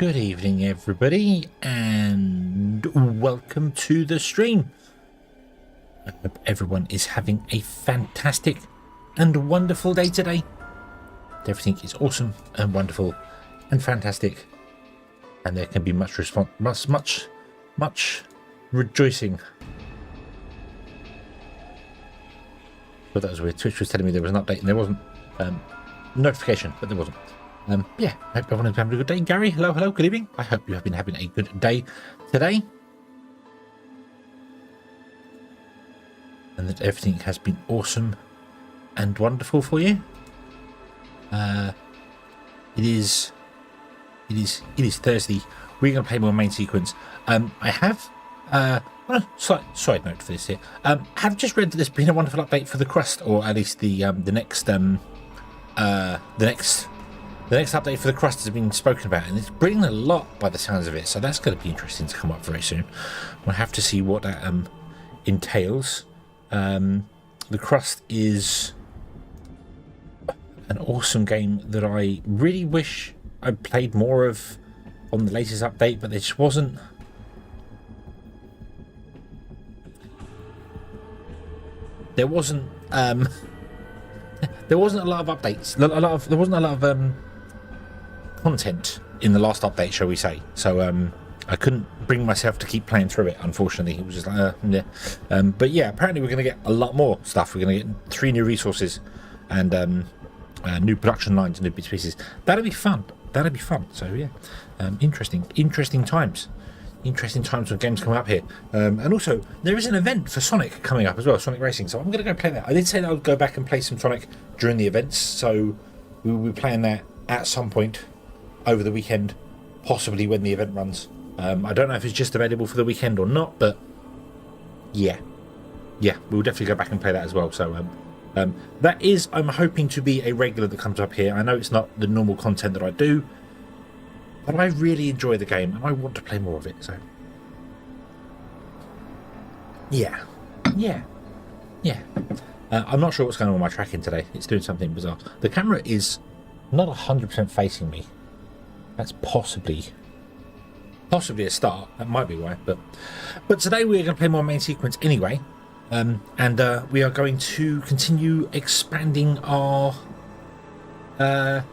Good evening, everybody, and welcome to the stream. I hope everyone is having a fantastic and wonderful day today. Everything is awesome and wonderful and fantastic, and there can be much rejoicing. But that was weird. Twitch was telling me there was an update and there wasn't. Notification, but there wasn't. Yeah, I hope everyone is having a good day. Gary, hello, good evening. I hope you have been having a good day today. And that everything has been awesome and wonderful for you. It is Thursday. We're going to play more main sequence. I have side note for this here. Have just read that there's been a wonderful update for the crust, or at least the next update for the crust has been spoken about, and it's bringing a lot by the sounds of it. So that's going to be interesting to come up very soon. We'll have to see what that entails. The crust is an awesome game that I really wish I played more of on the latest update, but there just wasn't. There wasn't a lot of updates. There wasn't a lot of content in the last update, shall we say? So I couldn't bring myself to keep playing through it. Unfortunately, it was just like, yeah. But yeah, apparently we're going to get a lot more stuff. We're going to get 3 new resources and new production lines and new bits and pieces. That'll be fun. So yeah, interesting times. Interesting times when games come up here. And also, there is an event for Sonic coming up as well, Sonic Racing. So I'm going to go play that. I did say that I would go back and play some Sonic during the events. So we will be playing that at some point over the weekend, possibly when the event runs. I don't know if it's just available for the weekend or not, but yeah, we'll definitely go back and play that as well. So that is, I'm hoping to be a regular that comes up here. I know it's not the normal content that I do, but I really enjoy the game and I want to play more of it. So yeah. I'm not sure what's going on with my tracking today. It's doing something bizarre. The camera is not 100% facing me. That's possibly a start. That might be why. But today we're going to play more main sequence anyway. And we are going to continue expanding our the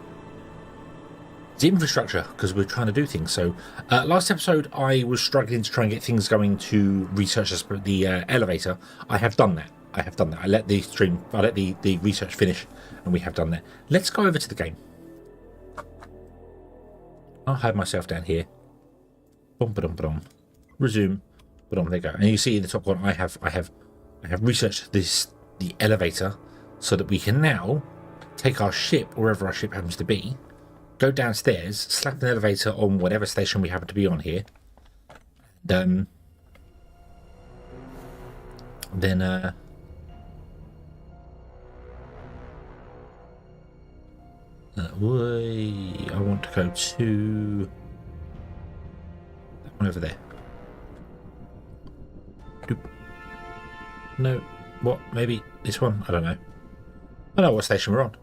infrastructure, because we're trying to do things. So last episode I was struggling to try and get things going to research the elevator. I have done that. I let the research finish, and we have done that. Let's go over to the game. I'll hide myself down here. Resume. There you go. And you see in the top one, I have researched the elevator, so that we can now take our ship, wherever our ship happens to be, go downstairs, slap an elevator on whatever station we happen to be on here, and then I want to go to that one over there. No, what? Maybe this one? I don't know. I don't know what station we're on.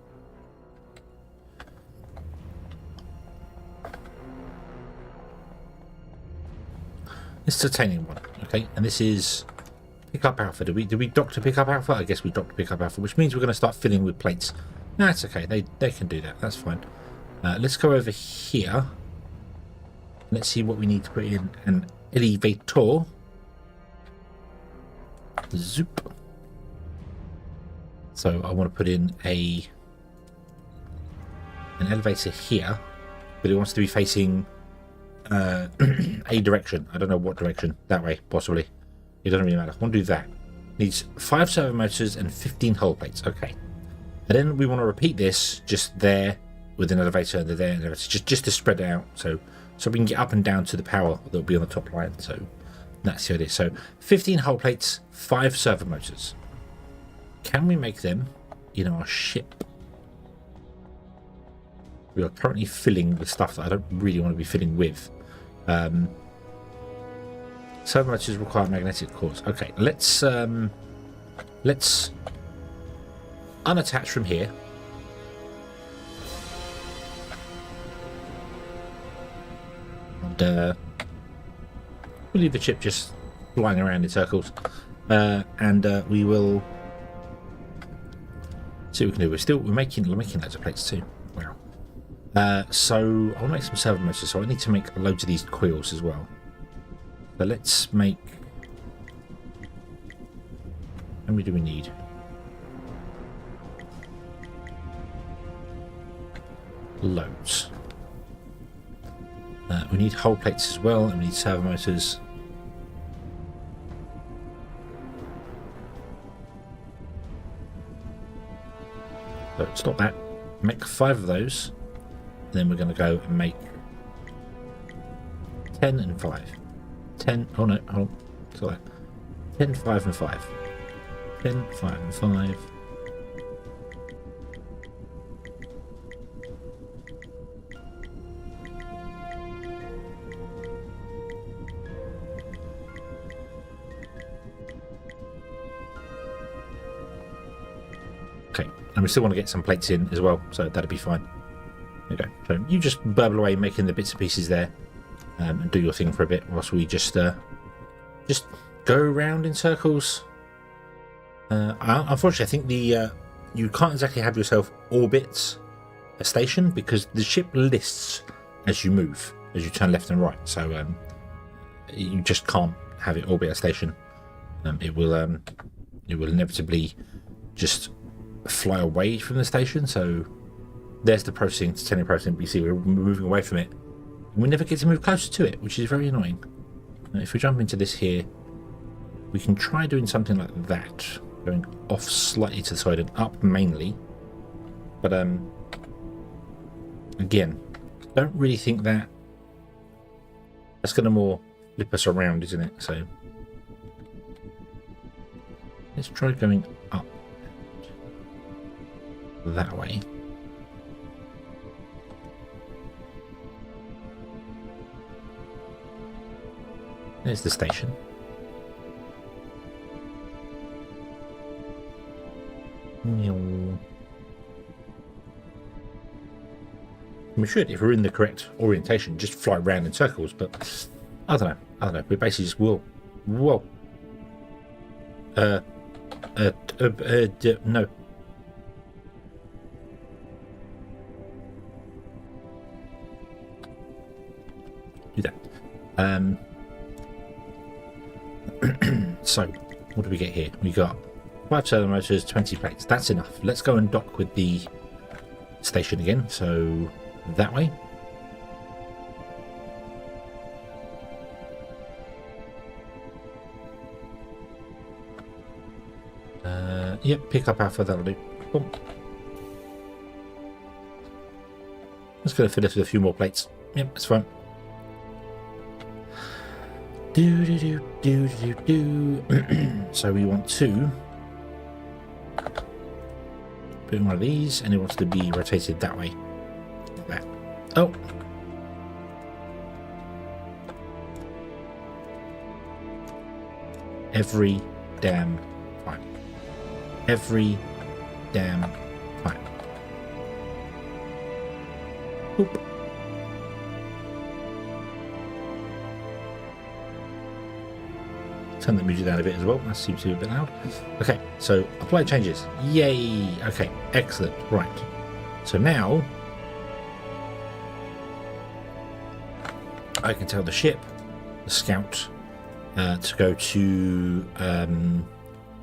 This is titanium one, okay, and this is pickup alpha. Did we dock to pickup alpha? I guess we docked to pickup alpha, which means we're going to start filling with plates. No, that's okay. They can do that. That's fine. Let's go over here. Let's see what we need to put in an elevator. Zoop. So I want to put in an elevator here, but it wants to be facing a direction. I don't know what direction. That way, possibly. It doesn't really matter. I want to do that. Needs 5 servo motors and 15 hull plates. Okay. And then we want to repeat this just there with an elevator and there and there. Just to spread it out, so we can get up and down to the power that will be on the top line. So that's the idea. So 15 hull plates, 5 servo motors. Can we make them in our ship? We are currently filling with stuff that I don't really want to be filling with. Servo motors require magnetic cores. Okay, let's unattach from here. and we'll leave the ship just flying around in circles, and we will see what we can do. We're making loads of plates too. Wow. So I want to make some servo motors, so I need to make loads of these coils as well. So let's make. How many do we need? Loads. We need hull plates as well, and we need servo motors. So stop that. Make 5 of those. Then we're going to go and make 10 and 5. 10. Oh no, hold on. Sorry. 10, 5, and 5. 10, 5, and 5. Okay, and we still want to get some plates in as well, so that'll be fine. There you go. So you just burble away making the bits and pieces there, and do your thing for a bit whilst we just go around in circles. Unfortunately, I think the you can't exactly have yourself orbit a station because the ship lists as you move, as you turn left and right. So you just can't have it orbit a station. It will inevitably just fly away from the station. So there's the processing, telling processing BC we're moving away from it. We never get to move closer to it, which is very annoying. If we jump into this here, we can try doing something like that, going off slightly to the side and up mainly. But again, don't really think that's going to more flip us around, isn't it? So let's try going up that way. There's the station. We should, if we're in the correct orientation, just fly around in circles, but I don't know. We basically just will. Whoa. No. Do that. So, what do we get here? We got 5 servo motors, 20 plates. That's enough. Let's go and dock with the station again. So, that way. Yep, pick up Alpha, that'll do. Boom. Let's go fill it with a few more plates. Yep, that's fine. So we want to put in one of these, and it wants to be rotated that way. Like that. Oh. Every damn time. Every damn time. Oop. Turn the music down a bit as well. That seems to be a bit loud. Okay, so apply changes. Yay! Okay, excellent. Right. So now I can tell the ship, the scout, to go to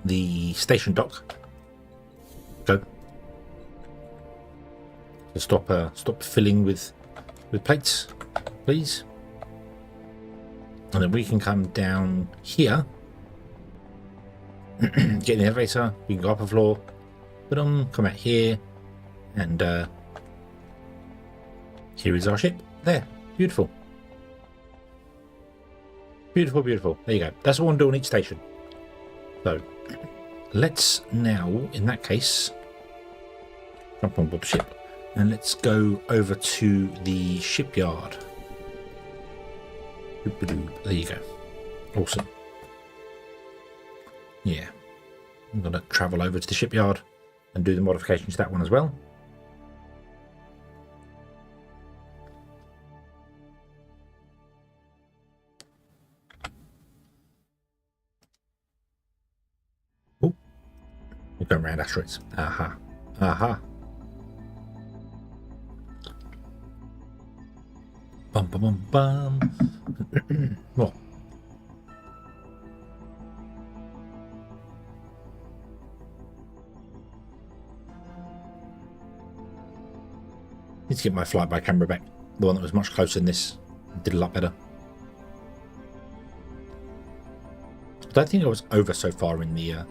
the station dock. Go. So stop filling with plates, please. And then we can come down here, get in the elevator, we can go up a floor, put on, come out here, and here is our ship. There, beautiful. Beautiful, beautiful. There you go. That's what I'm doing each station. So, let's now, in that case, jump on board the ship, and let's go over to the shipyard. There you go. Awesome. Yeah. I'm going to travel over to the shipyard and do the modifications to that one as well. We're going around asteroids. Aha. Aha. Bum bum bum bum. What? Need to get my flyby camera back. The one that was much closer than this. Did a lot better. I don't think I was over so far in the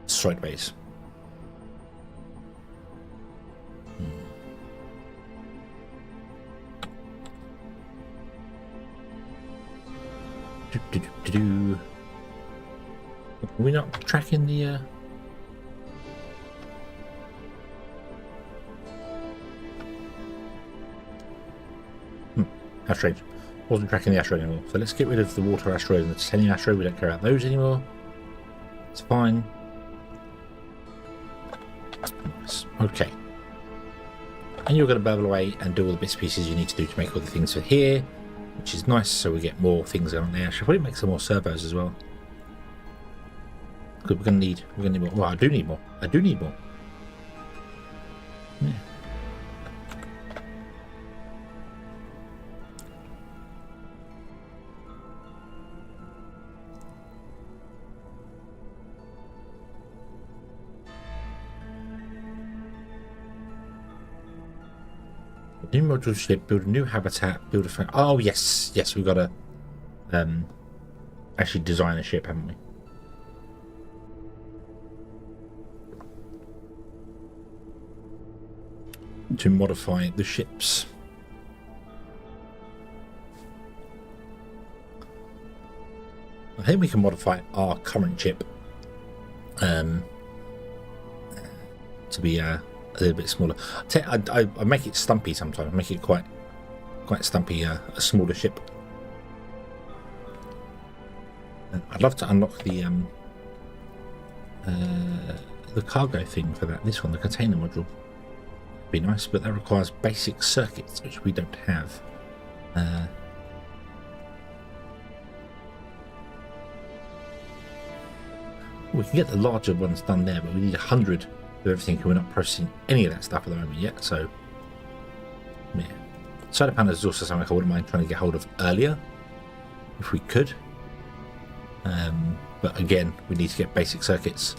asteroid base. Are we not tracking the how strange. Wasn't tracking the asteroid anymore. So let's get rid of the water asteroid and the titanium asteroid. We don't care about those anymore. It's fine. Okay. And you're going to babble away and do all the bits and pieces you need to do to make all the things for here, which is nice. So we get more things on there. I should probably make some more servos as well. Because we're going to need more. Well, I do need more. Yeah. New module ship, build a new habitat, build a... Oh, yes. Yes, we've got to actually design a ship, haven't we? To modify the ships. I think we can modify our current ship to be a little bit smaller. I make it stumpy sometimes. I make it quite stumpy, a smaller ship. I'd love to unlock the cargo thing for that. This one, the container module. Be nice, but that requires basic circuits, which we don't have. We can get the larger ones done there, but we need 100 of everything, and we're not processing any of that stuff at the moment yet. So, yeah. Solar panels is also something I wouldn't mind trying to get hold of earlier, if we could. But again, we need to get basic circuits.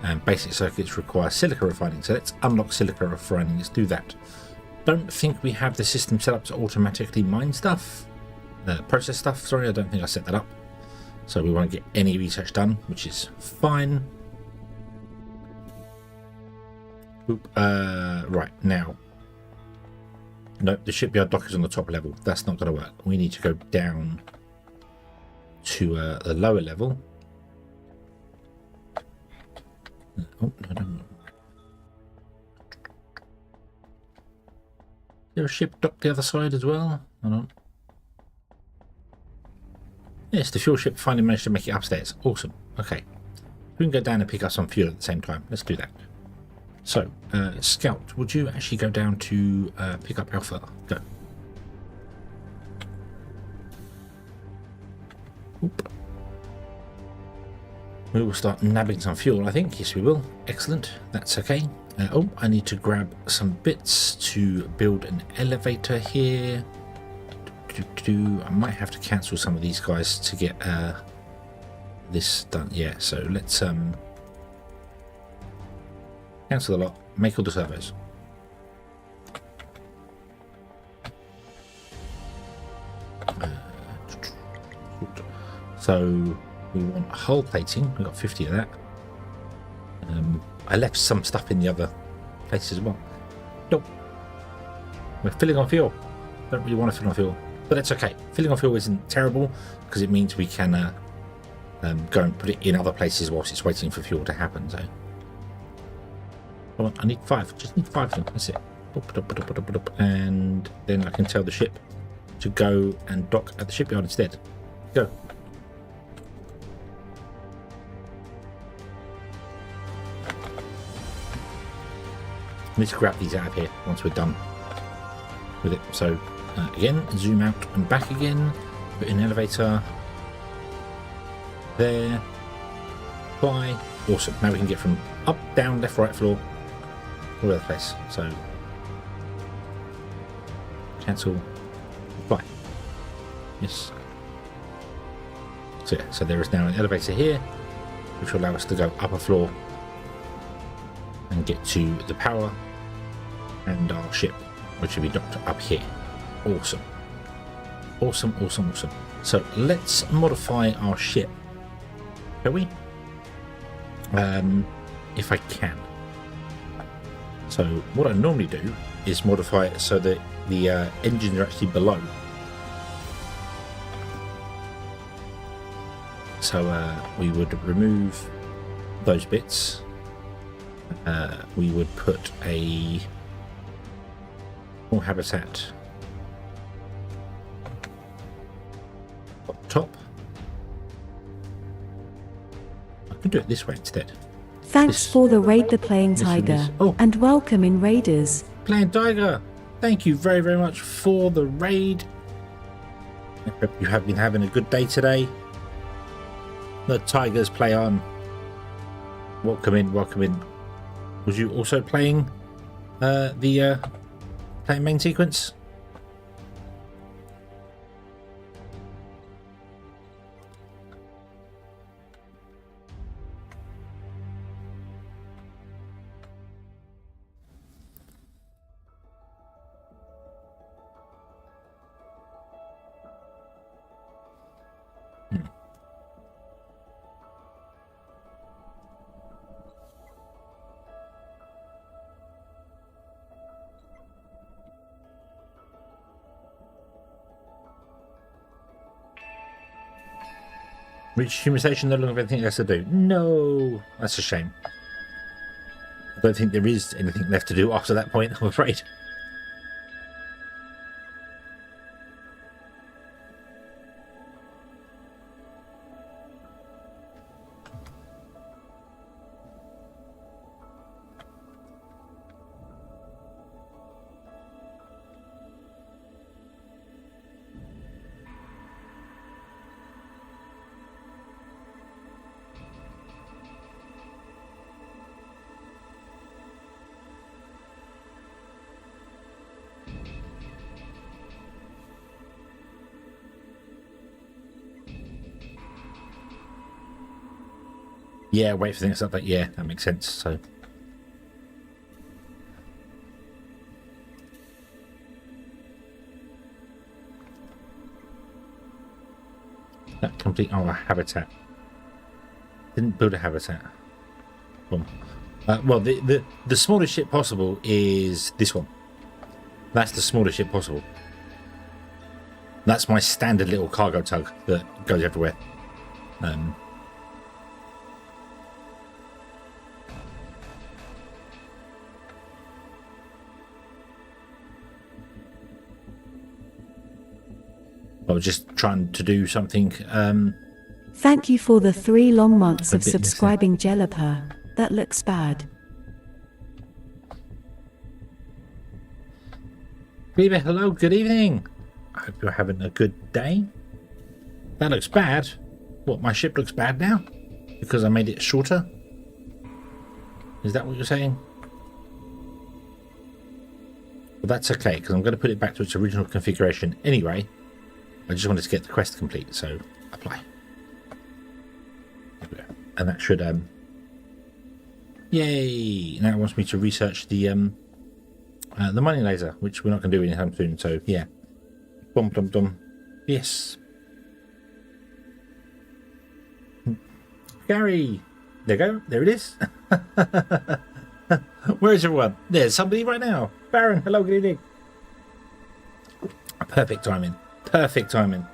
And basic circuits require silica refining, so let's unlock silica refining. Let's do that. Don't think we have the system set up to automatically mine stuff, process stuff. Sorry, I don't think I set that up, so we won't get any research done, which is fine. Oop, right now, nope, the shipyard dock is on the top level. That's not going to work. We need to go down to the lower level. Oh, no. Is there a ship docked the other side as well? Hold on. Yes, the fuel ship finally managed to make it upstairs. Awesome. Okay. We can go down and pick up some fuel at the same time. Let's do that. So, Scout, would you actually go down to pick up Alpha? Go. Oop. We will start nabbing some fuel, I think. Yes, we will. Excellent. That's okay. Oh, I need to grab some bits to build an elevator here. I might have to cancel some of these guys to get this done. Yeah, so let's cancel the lot. Make all the servos. So we want hull plating. We've got 50 of that. I left some stuff in the other places as well. Nope. We're filling on fuel. Don't really want to fill on fuel, but that's okay. Filling on fuel isn't terrible because it means we can go and put it in other places whilst it's waiting for fuel to happen. So I need 5. Just need 5 of them. That's it. And then I can tell the ship to go and dock at the shipyard instead. Go. I need to grab these out of here once we're done with it. So again, zoom out and back again. Put in an elevator there. Fly. Awesome. Now we can get from up, down, left, right floor, all over the place. So cancel. Bye. Yes. So yeah, so there is now an elevator here, which will allow us to go up a floor and get to the power and our ship, which will be docked up here. Awesome. Awesome, awesome, awesome. So let's modify our ship, shall we? If I can. So what I normally do is modify it so that the engines are actually below. So we would remove those bits. We would put a more habitat up top. I can do it this way instead. Thanks for the raid, the Playing Tiger, and welcome in Raiders. Playing Tiger, thank you very, very much for the raid. I hope you have been having a good day today. The Tigers play on. Welcome in, welcome in. Was you also playing the playing main sequence? Reach human station, no longer have anything else to do. No, that's a shame. I don't think there is anything left to do after that point, I'm afraid. Yeah, wait for things like that. Yeah, that makes sense. So that complete our habitat. Didn't build a habitat. Boom. Well, the smallest ship possible is this one. That's the smallest ship possible. That's my standard little cargo tug that goes everywhere. I was just trying to do something. Thank you for the 3 long months of subscribing, Jelliper. That looks bad. Viva, hello, good evening. I hope you're having a good day. That looks bad. What, my ship looks bad now? Because I made it shorter? Is that what you're saying? Well, that's okay, because I'm going to put it back to its original configuration anyway. I just wanted to get the quest complete, so apply. And that should, yay! Now it wants me to research the money laser, which we're not going to do anytime soon, so yeah. Dum dum dum. Yes. Gary! There you go, there it is. Where is everyone? There's somebody right now. Baron, hello, good evening. Perfect timing. Perfect timing.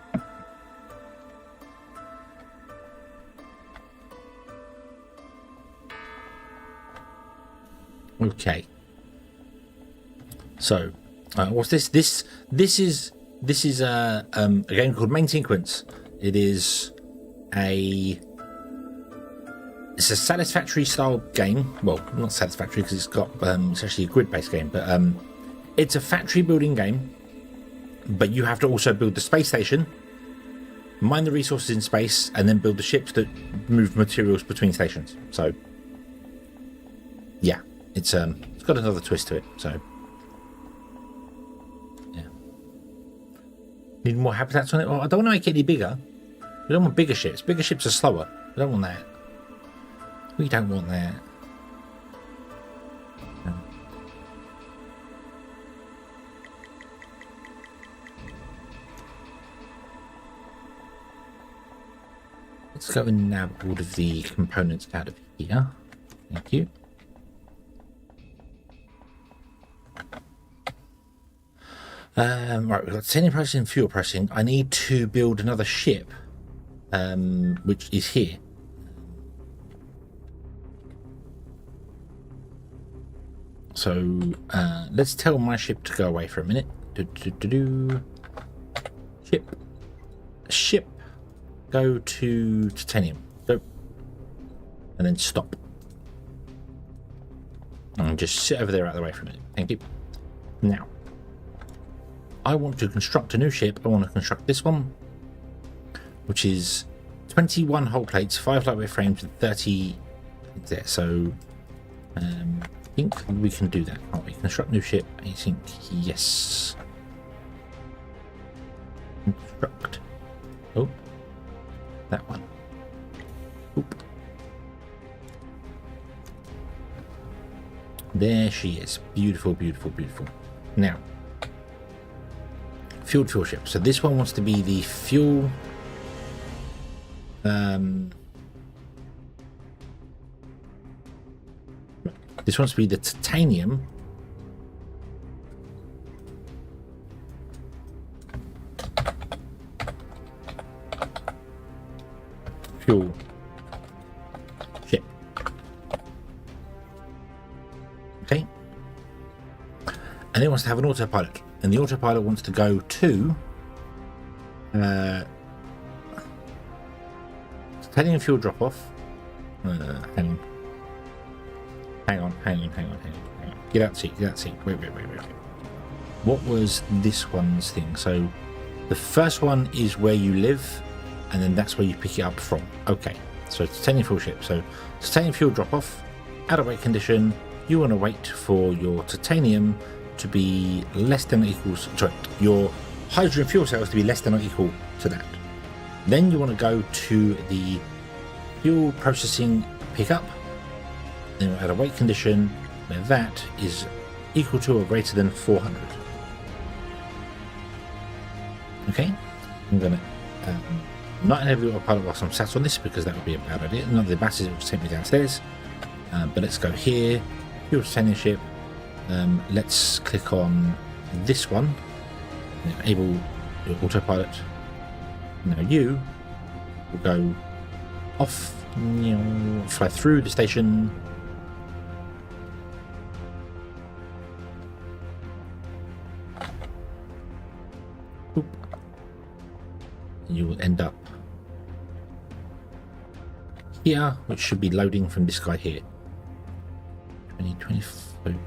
Okay. So, what's this? This is a game called Main Sequence. It's a satisfactory style game. Well, not satisfactory because it's actually a grid-based game, but it's a factory building game. But you have to also build the space station mine the resources in space, and then build the ships that move materials between stations. So, yeah, it's got another twist to it. So, yeah, need more habitats on it. Well, I don't want to make it any bigger. We don't want bigger ships. Bigger ships are slower. We don't want that. We don't want that. No. Let's go and nab all of the components out of here. Thank you. Right, we've got titanium processing and fuel processing. I need to build another ship, which is here. So let's tell my ship to go away for a minute. Ship. Go to titanium. Go. And then stop. And just sit over there out of the way for a minute. Thank you. Now, I want to construct a new ship. I want to construct this one, which is 21 hull plates, 5 lightweight frames, and 30 there. So, I think we can do that. Can't we? Construct new ship. I think yes. Construct. Oh. That one. Oop. There she is. Beautiful, beautiful, beautiful. Now, fuel ship. So this one wants to be the fuel. This wants to be the titanium. Fuel ship. Okay. And it wants to have an autopilot. And the autopilot wants to go to titanium fuel drop off. Hang on. Get out seat. Wait. What was this one's thing? So the first one is where you live, and then that's where you pick it up from. Okay, so titanium fuel ship. So titanium fuel drop off, out of weight condition. You want to wait for your titanium to be less than or equals, sorry, your hydrogen fuel cells to be less than or equal to that. Then you want to go to the fuel processing pickup, then at a weight condition where that is equal to or greater than 400. Okay, I'm going to not enable autopilot whilst I'm sat on this because that would be a bad idea. None of the masses will take me downstairs, but let's go here, fuel titanium ship. Let's click on this one, enable your autopilot. Now you will go off, fly through the station. Boop. You will end up here, which should be loading from this guy here. 20, 25,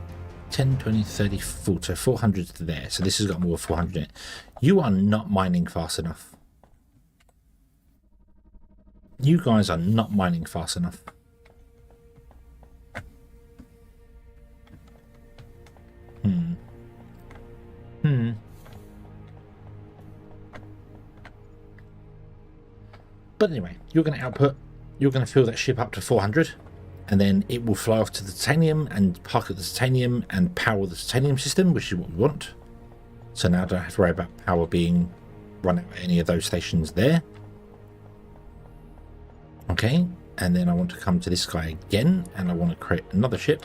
10, 20, 30, 40, so 400 there. So this has got more 400 in it. You are not mining fast enough. You guys are not mining fast enough. But anyway, you're going to output, you're going to fill that ship up to 400, and then it will fly off to the titanium and park at the titanium and power the titanium system, which is what we want. So now I don't have to worry about power being run out at any of those stations there. Okay, and then I want to come to this guy again, and I want to create another ship,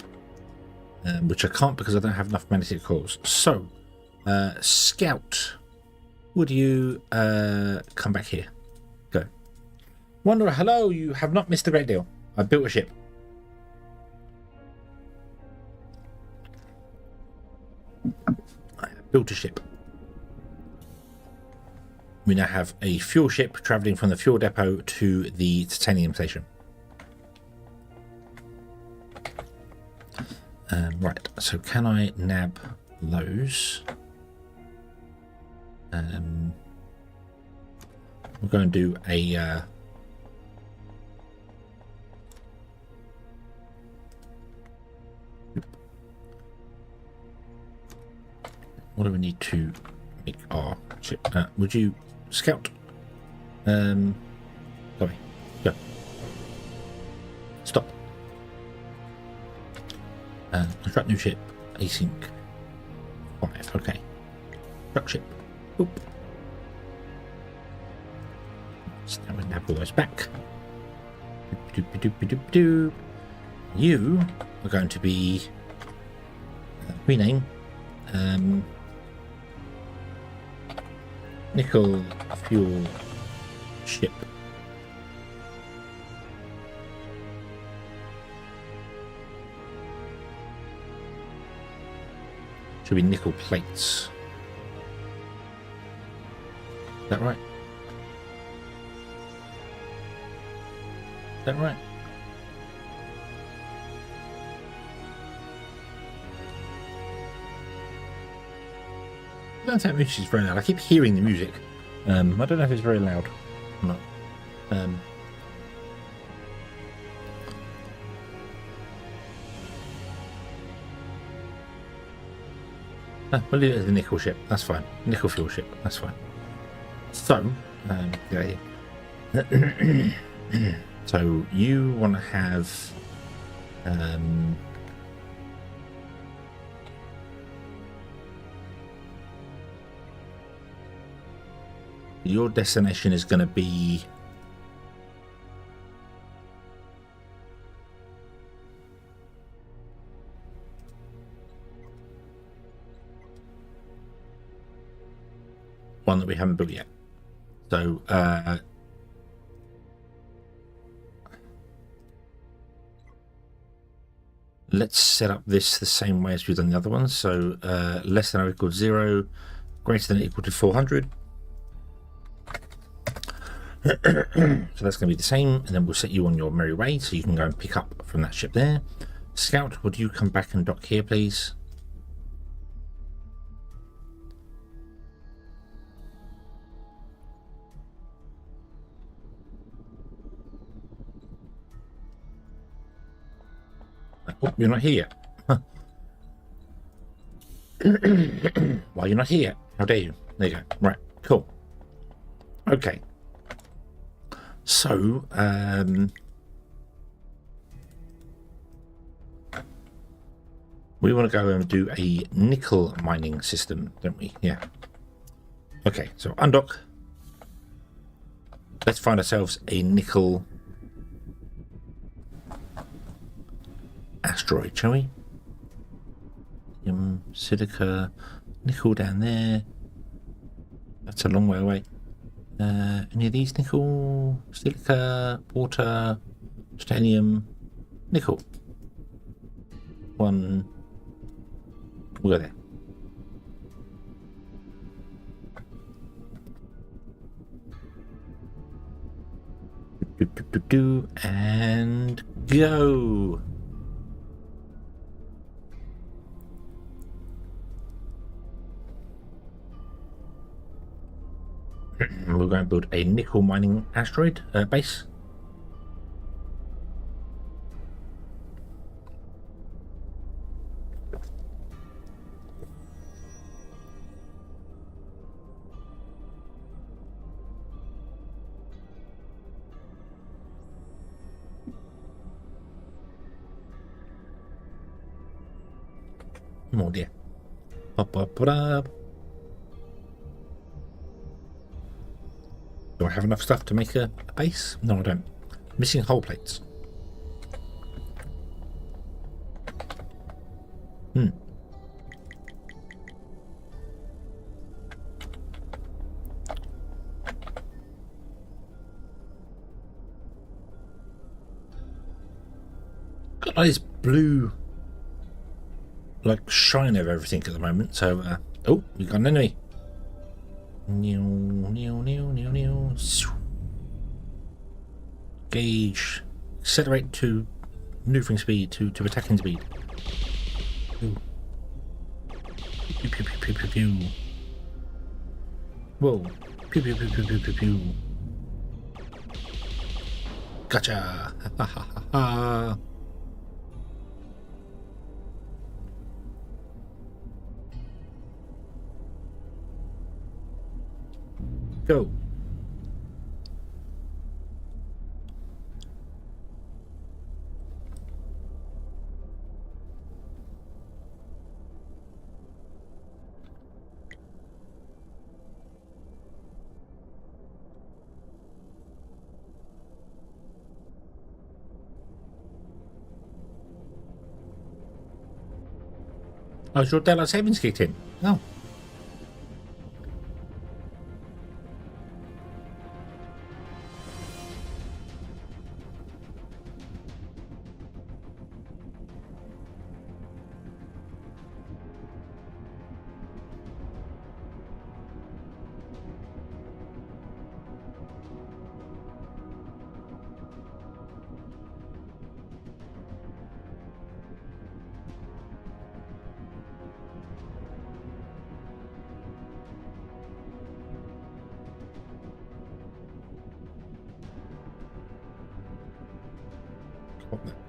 which I can't because I don't have enough magnetic cores. So, Scout, would you come back here? Go. Wanderer, hello, you have not missed a great deal. I built a ship. Built a ship. We now have a fuel ship traveling from the fuel depot to the titanium station. Right, so can I nab those? we'll go and do a what do we need to make our ship? Would you scout? Sorry, go. Stop. Construct new ship. Async 5. Okay. Construct ship. Oop. So now we can have all those back. You are going to be rename nickel fuel ship. Should be nickel plates. Is that right? Is that right? I don't think the music is very loud. I keep hearing the music. I don't know if it's very loud or not. We'll leave it as the nickel ship. That's fine. Nickel fuel ship. That's fine. So, yeah. So you want to have your destination is going to be one that we haven't built yet. So let's set up this the same way as we've done the other ones. So less than or equal to 0, greater than or equal to 400. So that's going to be the same, and then we'll set you on your merry way so you can go and pick up from that ship there. Scout, would you come back and dock here, please? Oh, you're not here yet. Huh. Why you're not here yet? How dare you? There you go. Right, cool. Okay. So, we want to go and do a nickel mining system, don't we? Yeah. Okay, so undock. Let's find ourselves a nickel asteroid, shall we? Silica, nickel down there. That's a long way away. Any of these nickel, silica, water, titanium, nickel. One. We'll go there. And go. We're going to build a nickel mining asteroid base. Oh dear. Up, up, up. Do I have enough stuff to make a base? No, I don't. Missing hull plates. Got like this blue like shine over everything at the moment, so oh, we got an enemy. Gauge, accelerate to maneuvering speed to attacking speed. Ooh. Pew, pew, pew, pew, pew, pew. Whoa. Pew, pew, pew, pew, pew, pew, pew. Gotcha. Ha ha ha ha. Go. Oh, your daylight savings kicked in. No.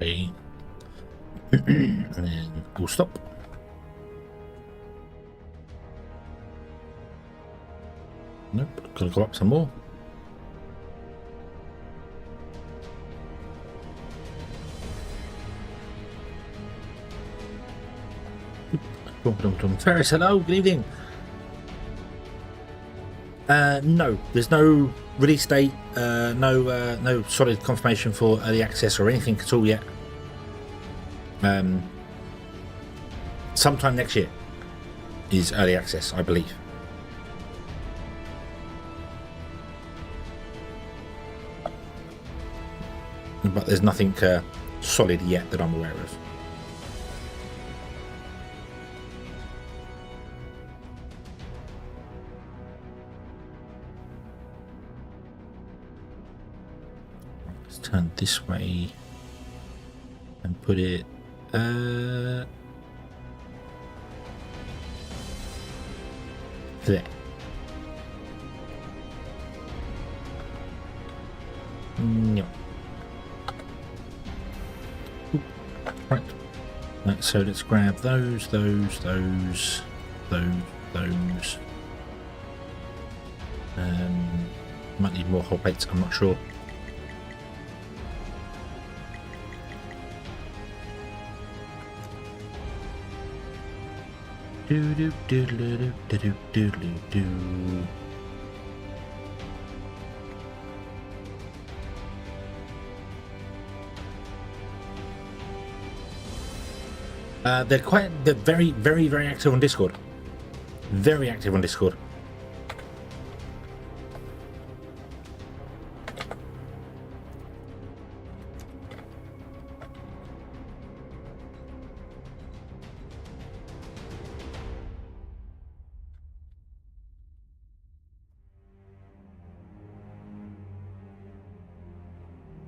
Okay. And then we'll stop. Nope, gotta go up some more. Ferris, hello, good evening. No, there's no release date, no solid confirmation for early access or anything at all yet. Sometime next year is early access, I believe. But there's nothing solid yet that I'm aware of. Let's turn this way and put it there. No. Right. So let's grab those. Might need more whole plates, I'm not sure. Do do do do do do do do do. They're very active on Discord. Very active on Discord.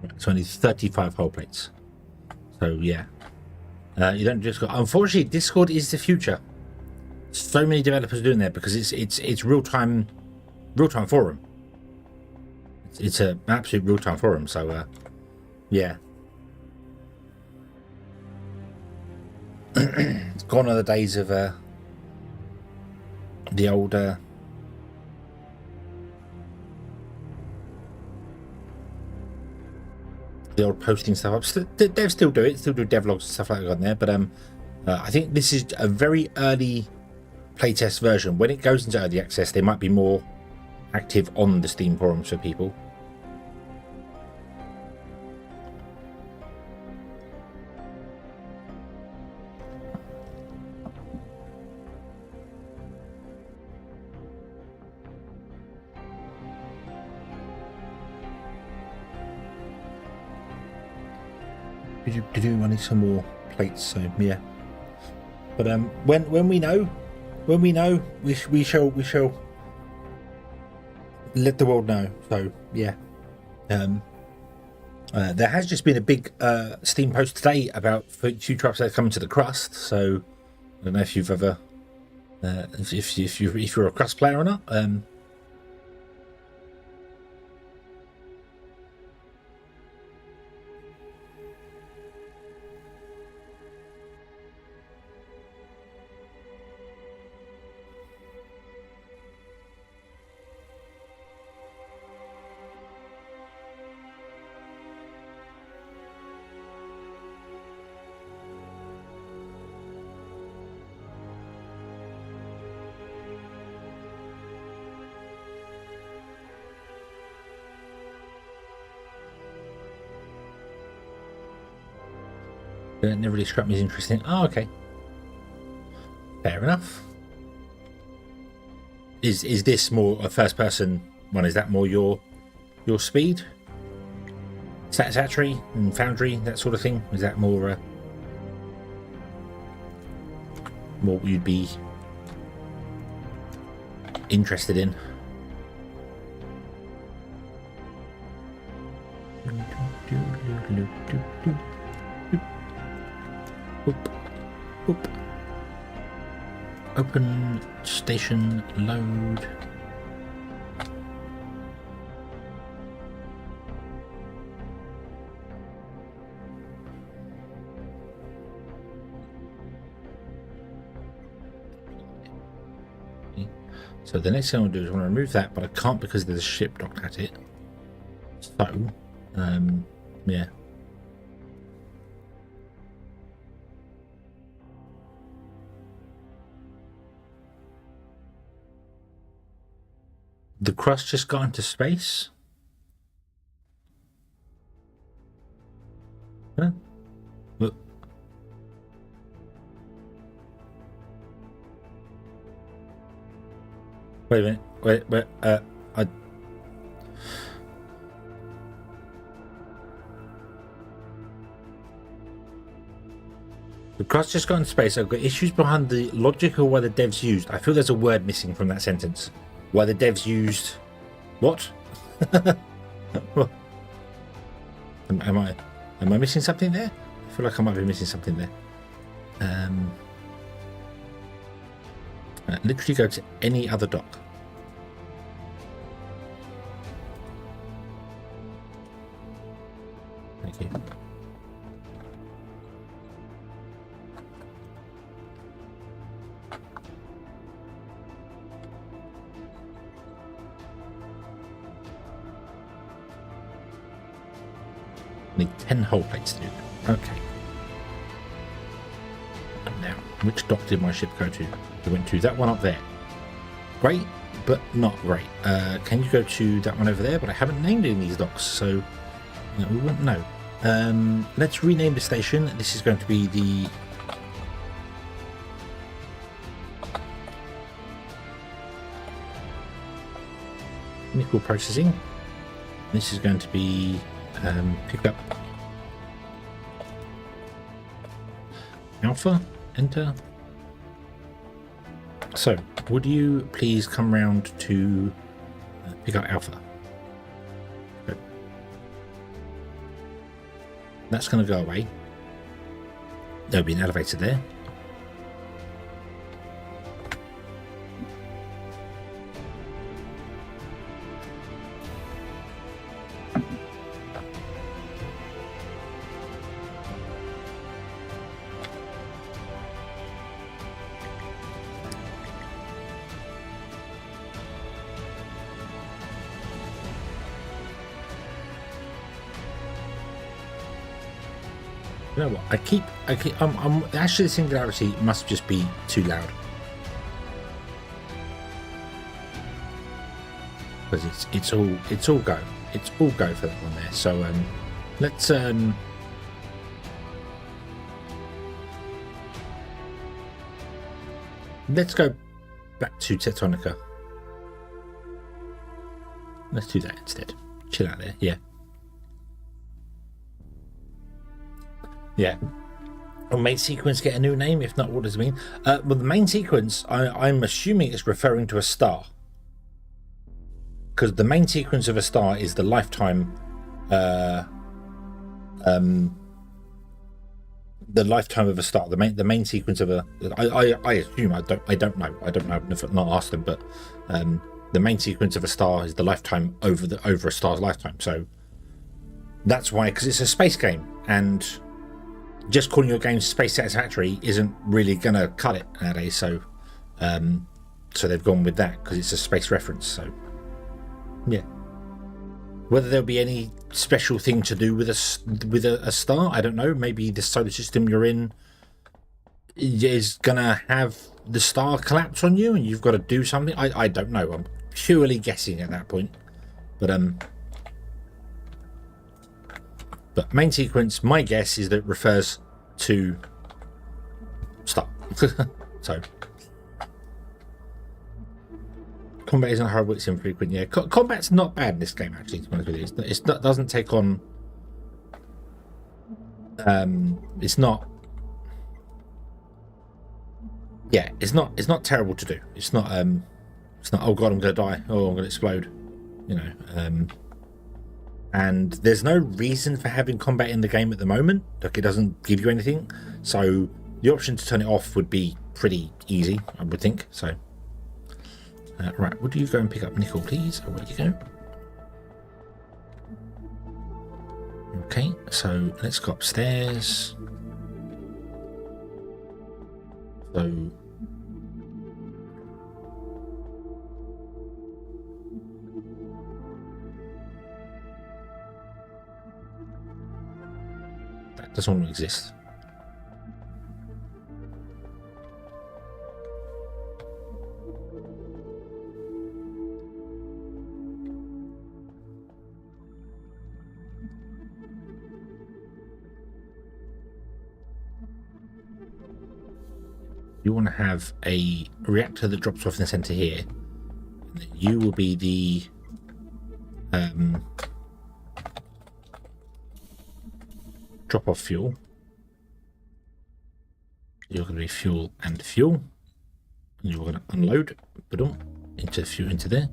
It's only 35 whole plates. So yeah. You don't just go. Unfortunately, Discord is the future. So many developers doing that because it's real time forum. It's an absolute real time forum. So yeah, it's gone are the days of the old posting stuff up. They still do it, still do devlogs and stuff like that on there, but I think this is a very early playtest version. When it goes into early access, they might be more active on the Steam forums for people. I need some more plates, so yeah. But when we know, we shall let the world know. So yeah. There has just been a big Steam post today about two traps that are coming to the crust. So I don't know if you've ever, if you're a crust player or not. That never really struck me as interesting. Oh, okay. Fair enough. Is this more a first person one? Is that more your speed? Satisfactory and Foundry, that sort of thing? Is that more what you'd be interested in? Oop. Oop. Open station load. So the next thing I want to do is I want to remove that, but I can't because there's a ship docked at it. So, yeah. The crust just got into space? Huh? Look. Wait a minute. Wait, the crust just got into space. I've got issues behind the logic of why the devs used. I feel there's a word missing from that sentence. Why the devs used what? am I missing something there? I feel like I might be missing something there. Literally go to any other dock. Thank you. Need 10 hull plates to do that. Okay. Now, which dock did my ship go to? It went to that one up there. Great, but not great. Can you go to that one over there? But I haven't named any of these docks, so we won't know. Let's rename the station. This is going to be the nickel processing. This is going to be pick up Alpha, enter. So, would you please come round to pick up Alpha? Good. That's going to go away. There'll be an elevator there. You know what? I keep. Actually, the singularity must just be too loud because it's all go. It's all go for that one there. So let's go back to Tectonica. Let's do that instead. Chill out there. Yeah. Yeah. Will main sequence get a new name? If not, what does it mean? Well, the main sequence, I'm assuming it's referring to a star. Because the main sequence of a star is the lifetime of a star. The main sequence of a I assume I don't know. I've not asked them, but the main sequence of a star is the lifetime over a star's lifetime. So that's why, because it's a space game, and just calling your game Space Satisfactory isn't really going to cut it nowadays, so they've gone with that because it's a space reference. So yeah, whether there'll be any special thing to do with a star, I don't know. Maybe the solar system you're in is going to have the star collapse on you and you've got to do something. I don't know. I'm purely guessing at that point, but main sequence, my guess is that it refers to start. So combat isn't horrible, it's infrequent. Yeah, combat's not bad in this game, actually, to be honest with you. It doesn't take on it's not terrible to do. It's not oh god, I'm gonna die, oh I'm gonna explode, you know. And there's no reason for having combat in the game at the moment. Like, it doesn't give you anything, so the option to turn it off would be pretty easy, I would think. So right, would you go and pick up Nickel, please? Away you go. Okay, so let's go upstairs. So that doesn't want to exist. You want to have a reactor that drops off in the center here. You will be the drop off fuel. You're going to be fuel and fuel. And you're going to unload into fuel into there.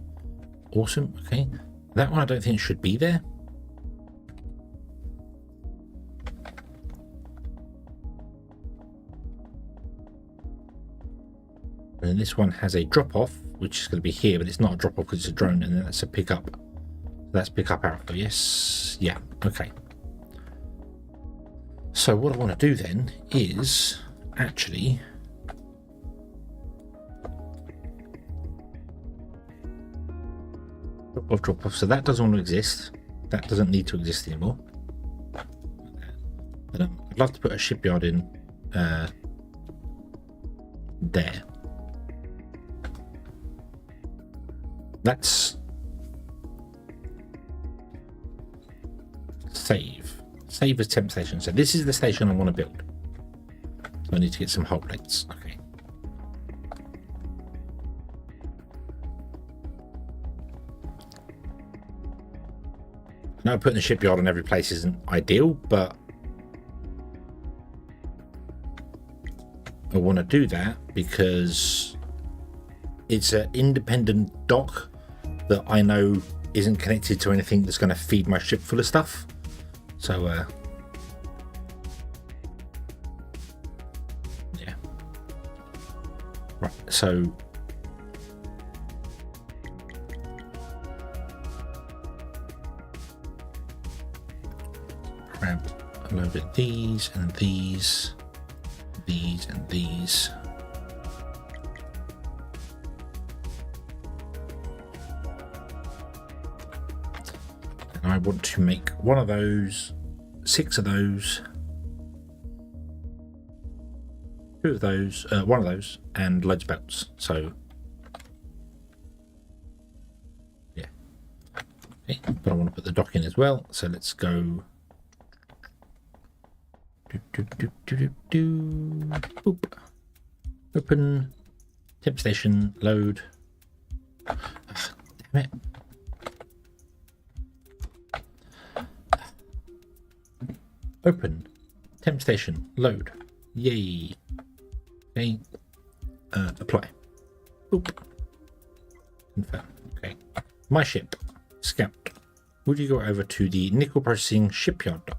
Awesome. Okay, that one I don't think should be there. And then this one has a drop off, which is going to be here, but it's not a drop off because it's a drone, and then that's a pick up. That's pick up arrow. Yes, yeah, okay. So what I want to do then is actually drop off. So that doesn't want to exist. That doesn't need to exist anymore. But I'd love to put a shipyard in there. Let's save as temp station. So this is the station I want to build. So I need to get some hull plates. Okay. Now putting the shipyard on every place isn't ideal, but I want to do that because it's an independent dock that I know isn't connected to anything that's going to feed my ship full of stuff. So yeah, right, so grab a load of these and these and these. I want to make one of those, 6 of those, 2 of those, 1 of those, and loads of belts. So, yeah. Okay, but I want to put the dock in as well. So let's go. Boop. Open. Temp station. Load. Damn it. Open. Temp station. Load. Yay. Okay. Apply. Boop. Confirm. Okay. My ship. Scout. Would you go over to the nickel processing shipyard dock?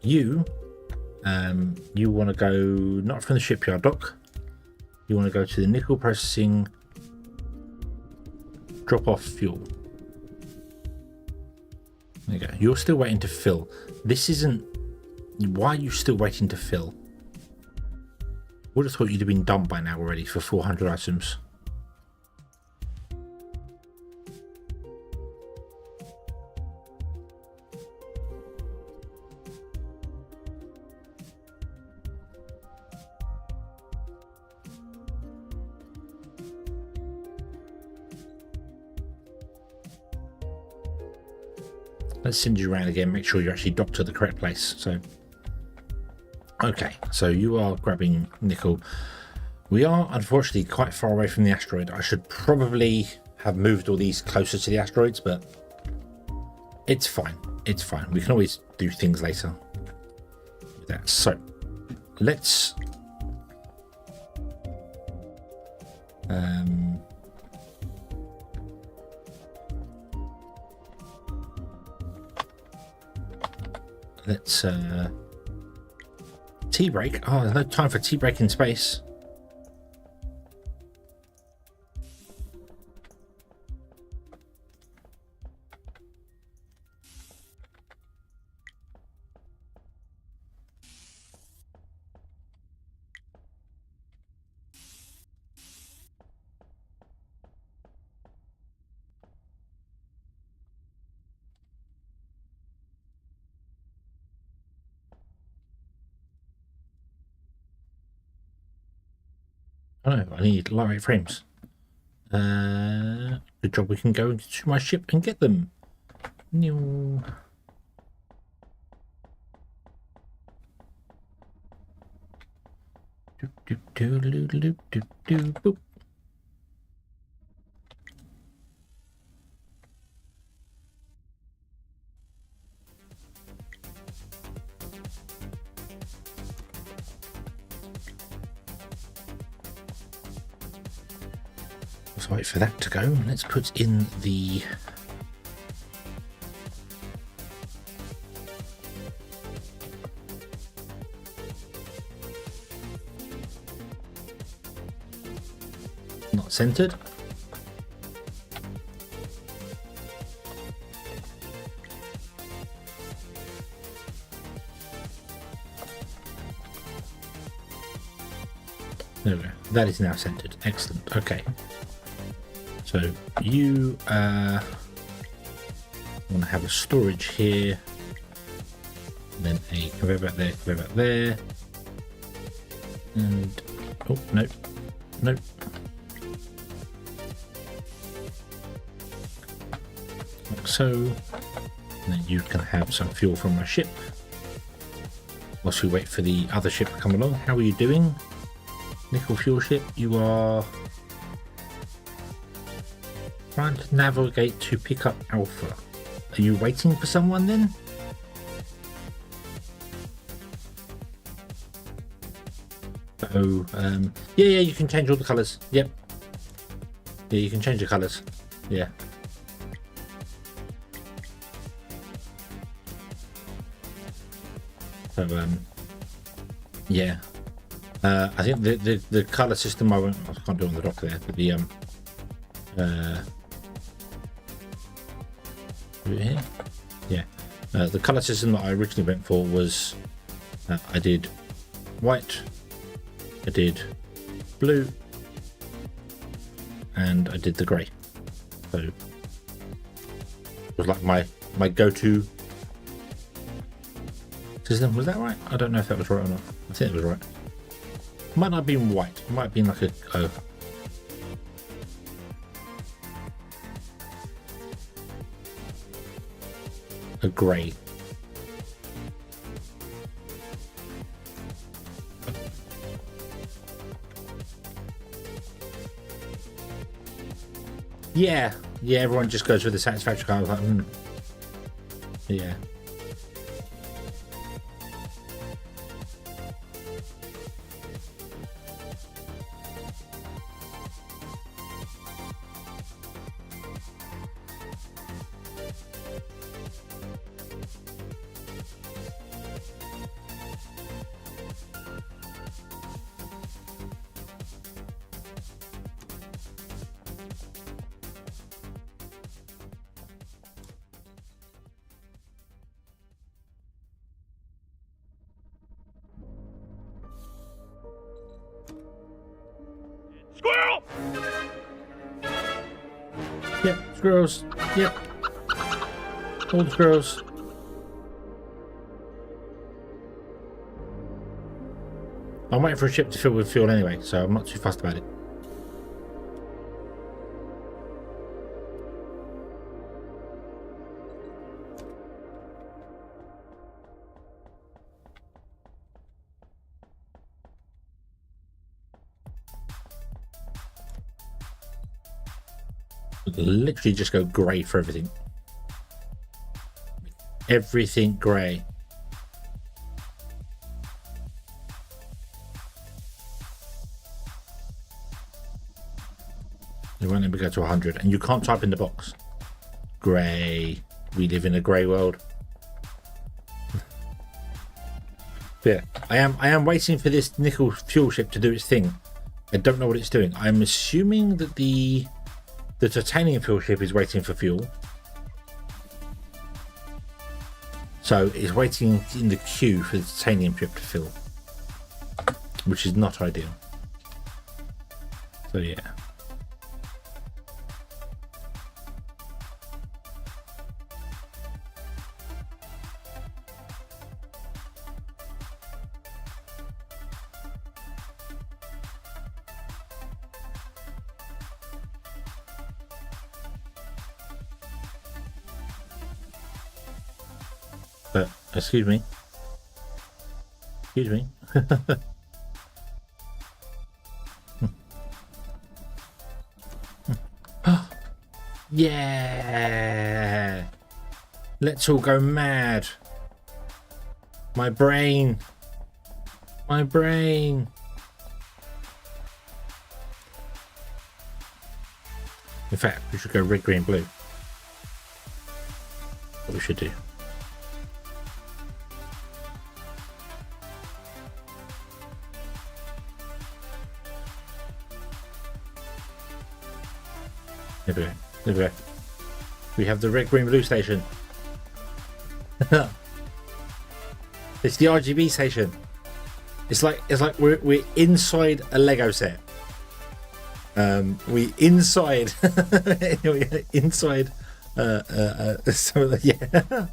You want to go not from the shipyard dock. You want to go to the nickel processing drop off fuel. There you go. You're still waiting to fill. This isn't. Why are you still waiting to fill? Would have thought you'd have been done by now already for 400 items. let's send you around again, make sure you're actually docked to the correct place. So, okay, so you are grabbing nickel. We are unfortunately quite far away from the asteroid. I should probably have moved all these closer to the asteroids, but it's fine. It's fine. We can always do things later with that. So let's tea break. Oh, there's no time for tea break in space. Oh no, I need lightweight frames. Good job, we can go to my ship and get them. New. Boop. Let's wait for that to go. Let's put in the not centered. There we go. That is now centered. Excellent. Okay. So you want to have a storage here, and then a conveyor belt there, and oh no, like so. And then you can have some fuel from my ship whilst we wait for the other ship to come along. How are you doing, nickel fuel ship? You are trying to navigate to pick up Alpha. Are you waiting for someone then? Oh, yeah, you can change all the colours. Yep. Yeah, you can change the colours. Yeah. So, yeah. I think the colour system, I can't do it on the dock there, but the, here? Yeah. The colour system that I originally went for was I did white, I did blue, and I did the grey. So it was like my go-to system. Was that right? I don't know if that was right or not. I think it was right. It might not have been white. It might have been like a grey. Yeah, everyone just goes with the satisfactory kind of like, yeah. Squirrel! Yep, squirrels. Yep. All the squirrels. I'm waiting for a ship to fill with fuel anyway, so I'm not too fussed about it. Literally just go grey for everything. Everything grey. It won't let me go to 100, and you can't type in the box. Grey. We live in a grey world. Yeah, I am waiting for this nickel fuel ship to do its thing. I don't know what it's doing. I'm assuming that the titanium fuel ship is waiting for fuel. So it's waiting in the queue for the titanium ship to fill, which is not ideal. So yeah. But excuse me. Excuse me. Yeah. Let's all go mad. My brain. My brain. In fact, we should go red, green, blue. What we should do. There we go. We have the red, green, blue station. It's the RGB station. It's like we're inside a Lego set. We inside inside so yeah.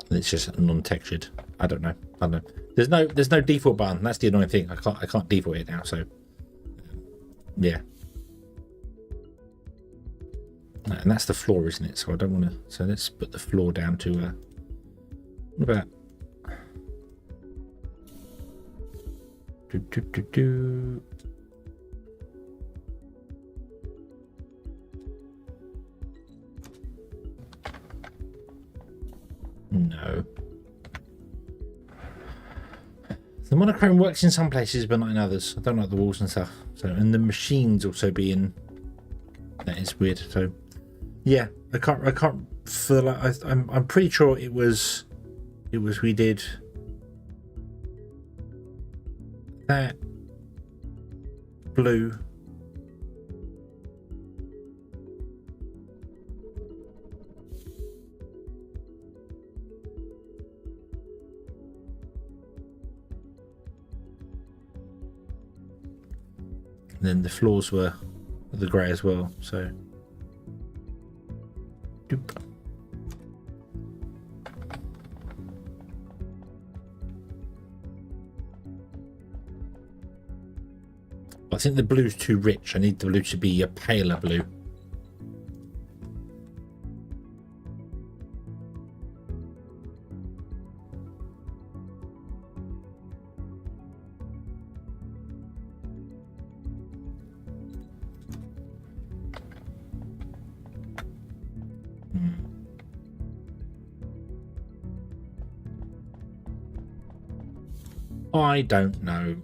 It's just non-textured. I don't know. There's no default button. That's the annoying thing. I can't default it now. So yeah. And that's the floor, isn't it? So I don't want to. So let's put the floor down to. What about? No. The monochrome works in some places, but not in others. I don't like the walls and stuff. So, and the machines also being that is weird. So, yeah, I can't feel like I'm pretty sure it was we did that blue. And then the floors were the grey as well, so doop. I think the blue's too rich. I need the blue to be a paler blue. I don't know.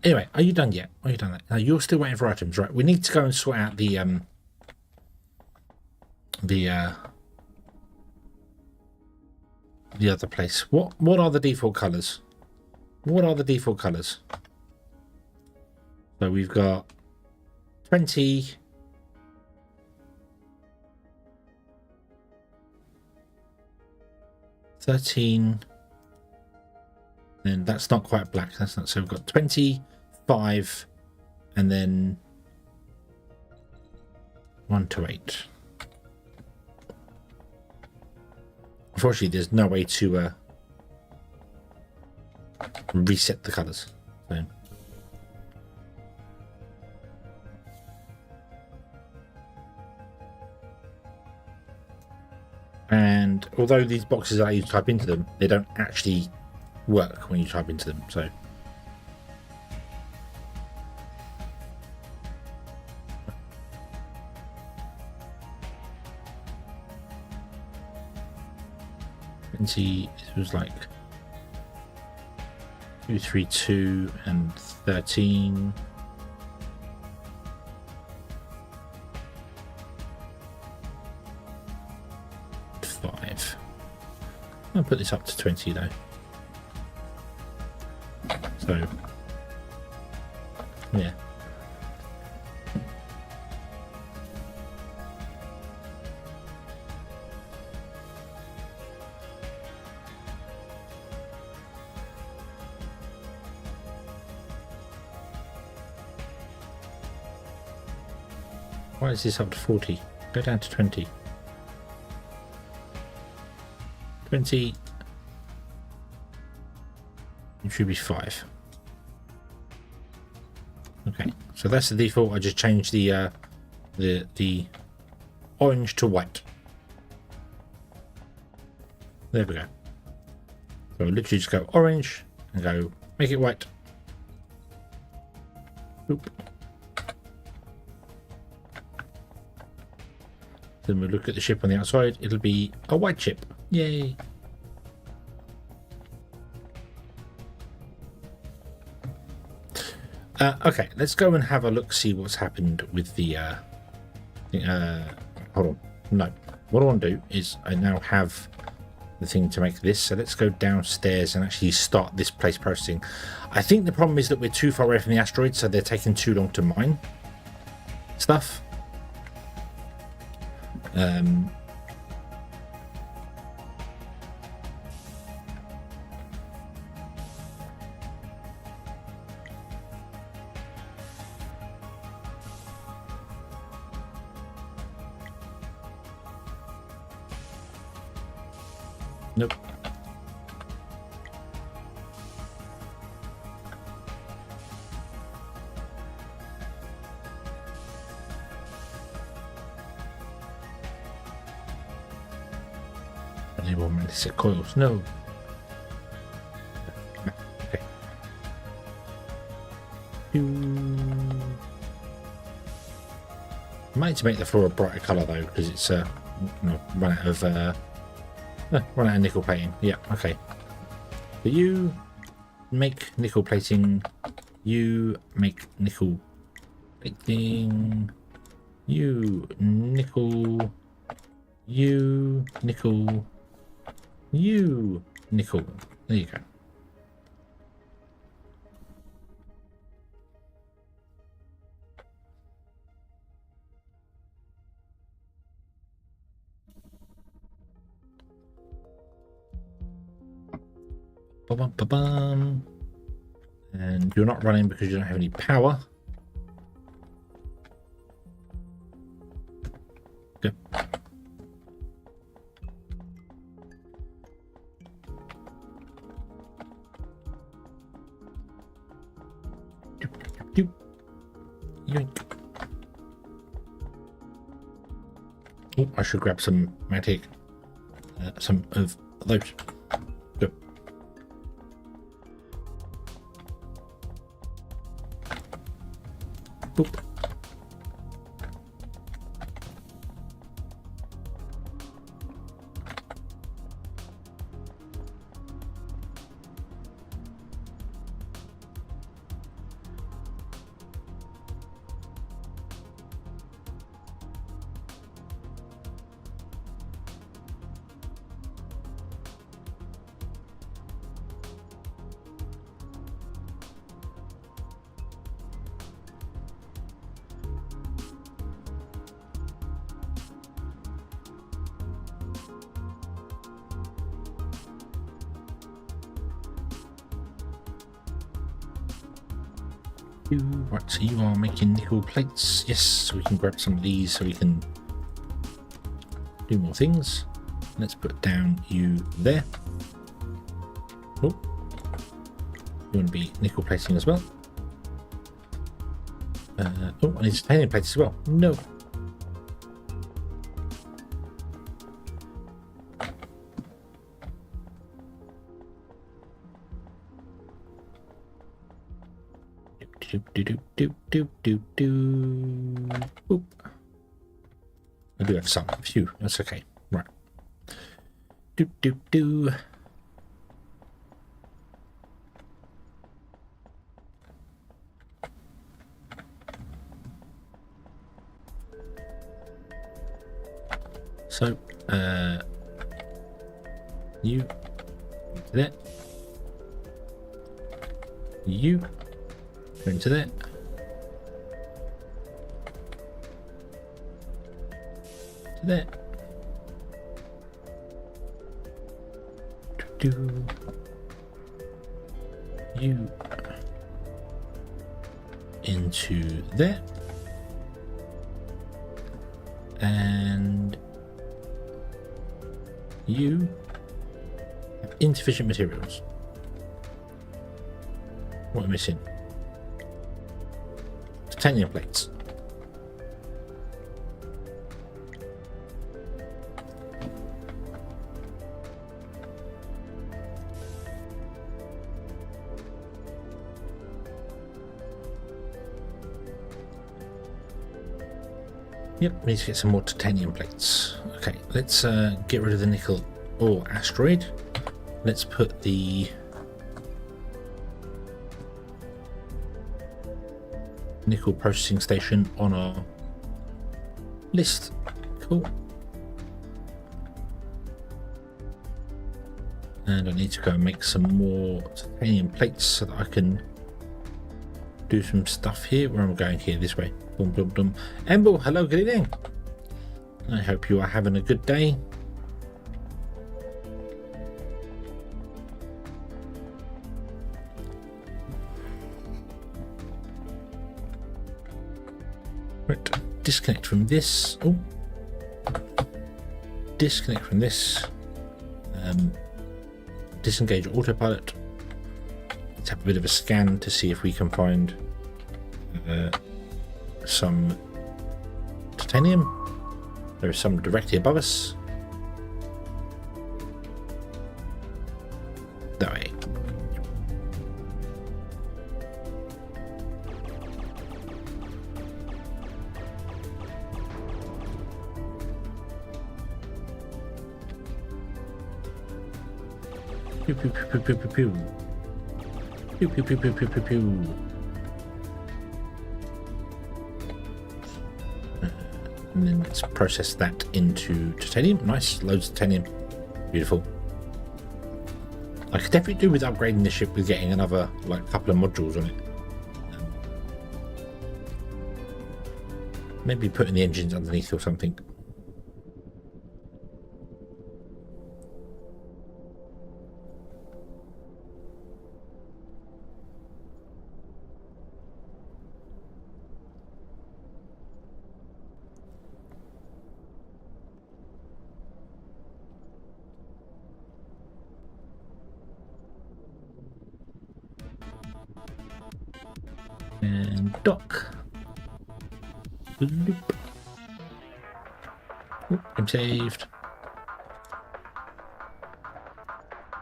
Anyway, are you done yet? Are you done that? No, you're still waiting for items, right? We need to go and sort out the other place. What are the default colours? What are the default colours? So we've got 20. 13. Then that's not quite black. That's not. So we've got 25, and then 1 to 8. Unfortunately, there's no way to reset the colours. So. And although these boxes allow you to type into them, they don't actually work when you type into them. So. It was like 2, 3, 2 and 13. I'll put this up to 20 though. So yeah. Why is this up to 40? Go down to 20. 20. It should be 5. Okay, so that's the default. I just changed the orange to white. There we go. So I literally just go orange and go make it white. Boop. Then we'll look at the ship on the outside. It'll be a white ship. Yay. Okay, let's go and have a look, see what's happened with the hold on. No. What I want to do is I now have the thing to make this. So let's go downstairs and actually start this place processing. I think the problem is that we're too far away from the asteroid, so they're taking too long to mine stuff. Nope. Enable magnetic coils. No. Okay. Might need to make the floor a brighter colour though, because it's run out of nickel plating. Yeah. Okay. So you make nickel plating. You make nickel plating. You nickel. You nickel. You nickel. There you go. Ba-bum. And you're not running because you don't have any power. Good. Yoink. Oh, I should grab some magnetic, some of those. Good. Boop. Right, so you are making nickel plates. Yes, so we can grab some of these so we can do more things. Let's put down you there. Oh, you want to be nickel plating as well. Oh, I need titanium plates as well. No. Oop. I do have some. Phew, that's okay. Right. So, you into that. You into that. To that. Do you into that. And you have insufficient materials. What am I missing? Titanium plates. Yep, we need to get some more titanium plates. Okay, let's get rid of the nickel ore asteroid. Let's put the nickel processing station on our list. Cool. And I need to go and make some more titanium plates so that I can do some stuff here. Where am I going here? This way. Boom, boom, boom. Emble, hello, good evening. I hope you are having a good day. Right, disconnect from this. Oh, disconnect from this. Disengage autopilot. Let's have a bit of a scan to see if we can find some titanium. There is some directly above us. That way. Pew pew pew pew pew pew pew. Pew pew pew pew pew pew pew. And then let's process that into titanium. Nice, loads of titanium. Beautiful. I could definitely do with upgrading the ship with getting another like couple of modules on it. Maybe putting the engines underneath or something. And dock. Bloop. Oh, I'm saved.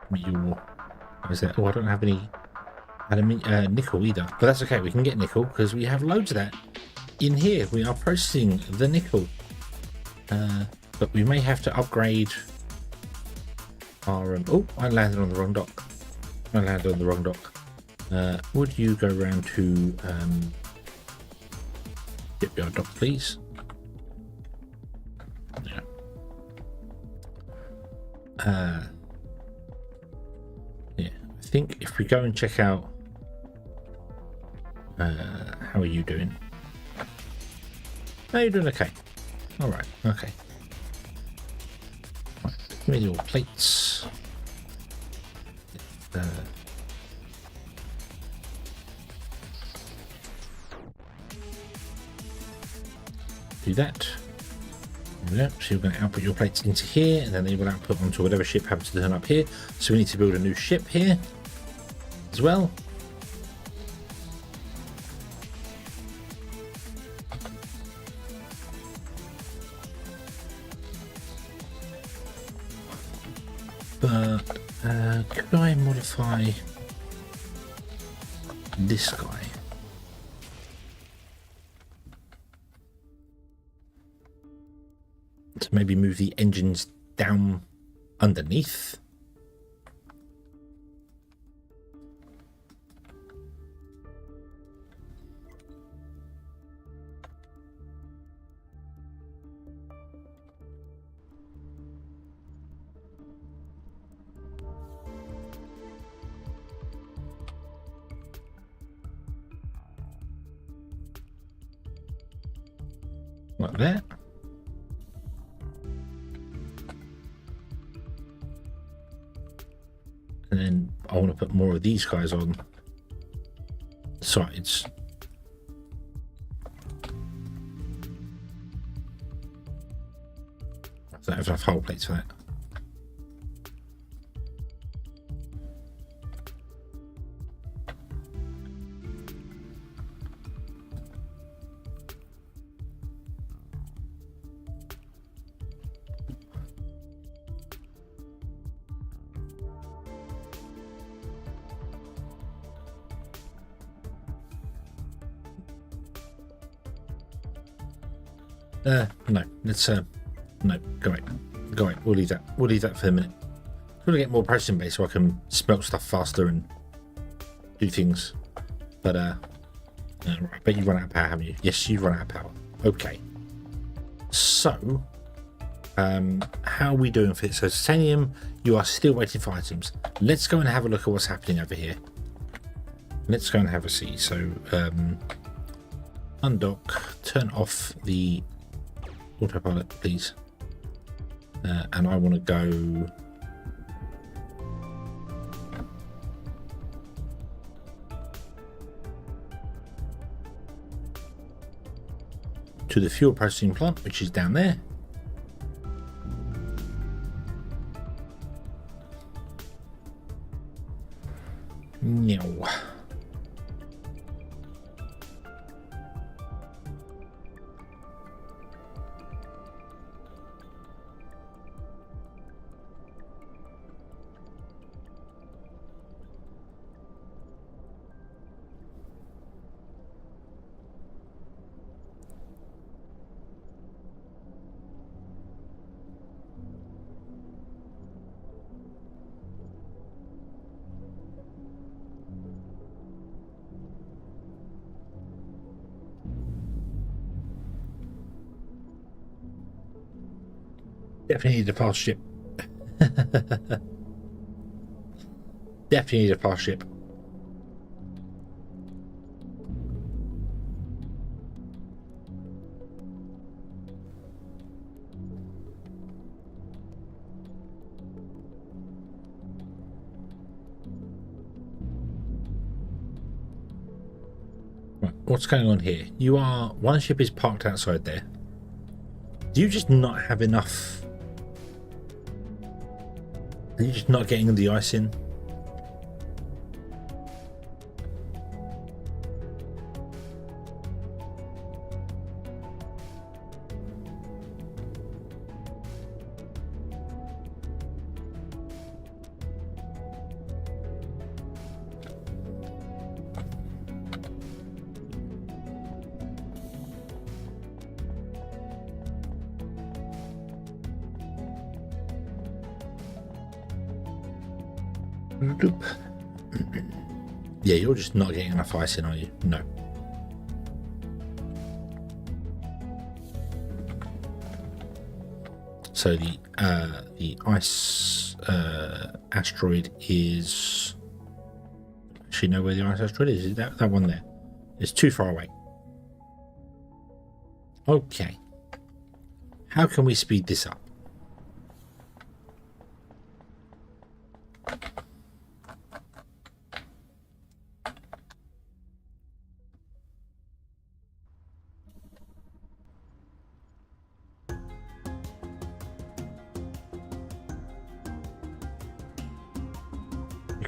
What is that? Oh, I don't have any nickel either. But that's okay, we can get nickel because we have loads of that in here. We are processing the nickel. But we may have to upgrade our... oh, I landed on the wrong dock. Would you go round to shipyard dock, please? Yeah. Yeah, I think if we go and check out how are you doing? Oh, you're doing okay. Alright, okay. Right, give me your plates. do that. There we go. So you're going to output your plates into here, and then they will output onto whatever ship happens to turn up here. So we need to build a new ship here as well. But could I modify this guy? To maybe move the engines down underneath. Like that. And then I want to put more of these guys on the sides. I don't have enough hull plates for that. No, let's no, go away. Go away. We'll leave that. We'll leave that for a minute. I'm gonna get more processing base so I can smelt stuff faster and do things. But I bet you've run out of power, haven't you? Yes, you've run out of power. Okay. So how are we doing for it? So SatAM, you are still waiting for items. Let's go and have a look at what's happening over here. Let's go and have a see. So undock, turn off the autopilot, please. And I want to go to the fuel processing plant, which is down there. No. Definitely need a fast ship. Definitely need a fast ship. Right, what's going on here? You are, one ship is parked outside there. Do you just not have enough? Are you just not getting the ice in? Yeah, you're just not getting enough ice in, are you? No. So the ice asteroid is. Actually, know where the ice asteroid is? Is that one there? It's too far away. Okay. How can we speed this up?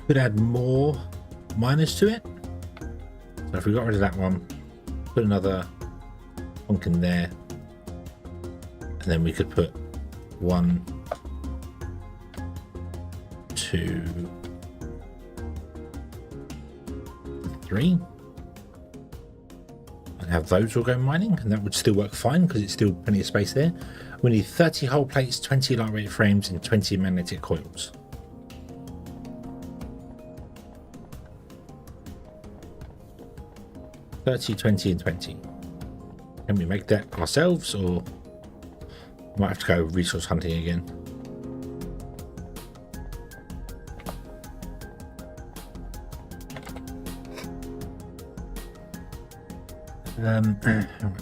could add more miners to it. So if we got rid of that one, put another honk in there, and then we could put 1, 2, 3, and have those all go mining, and that would still work fine because it's still plenty of space there. We need 30 hull plates, 20 light rate frames, and 20 magnetic coils. $30, $20, and $20. Can we make that ourselves, or might have to go resource hunting again?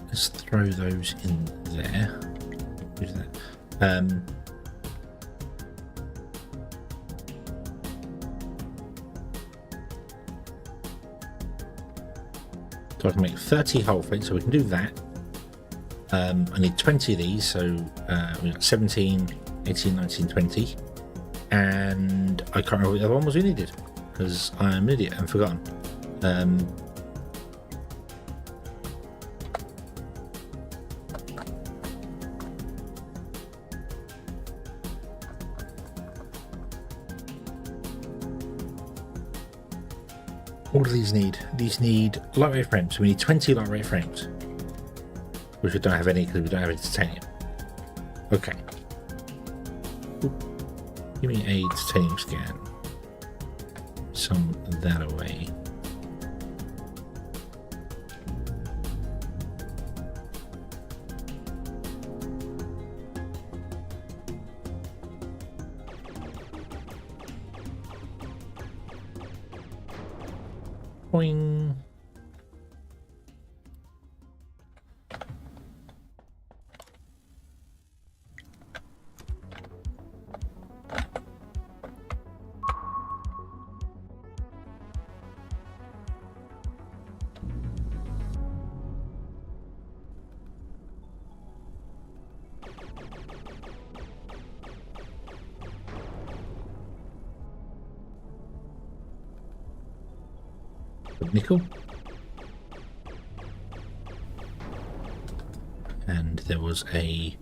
Let's throw those in there. Who's that? So I can make 30 hull plates, so we can do that. I need 20 of these, so we got 17, 18, 19, 20. And I can't remember what the other one was we needed, because I'm an idiot and forgotten. What do these need? These need light rate frames. We need 20 light rate frames, which we don't have any because we don't have any titanium. Okay. Give me a titanium scan. Some that away. Boing. Nickel, and there was a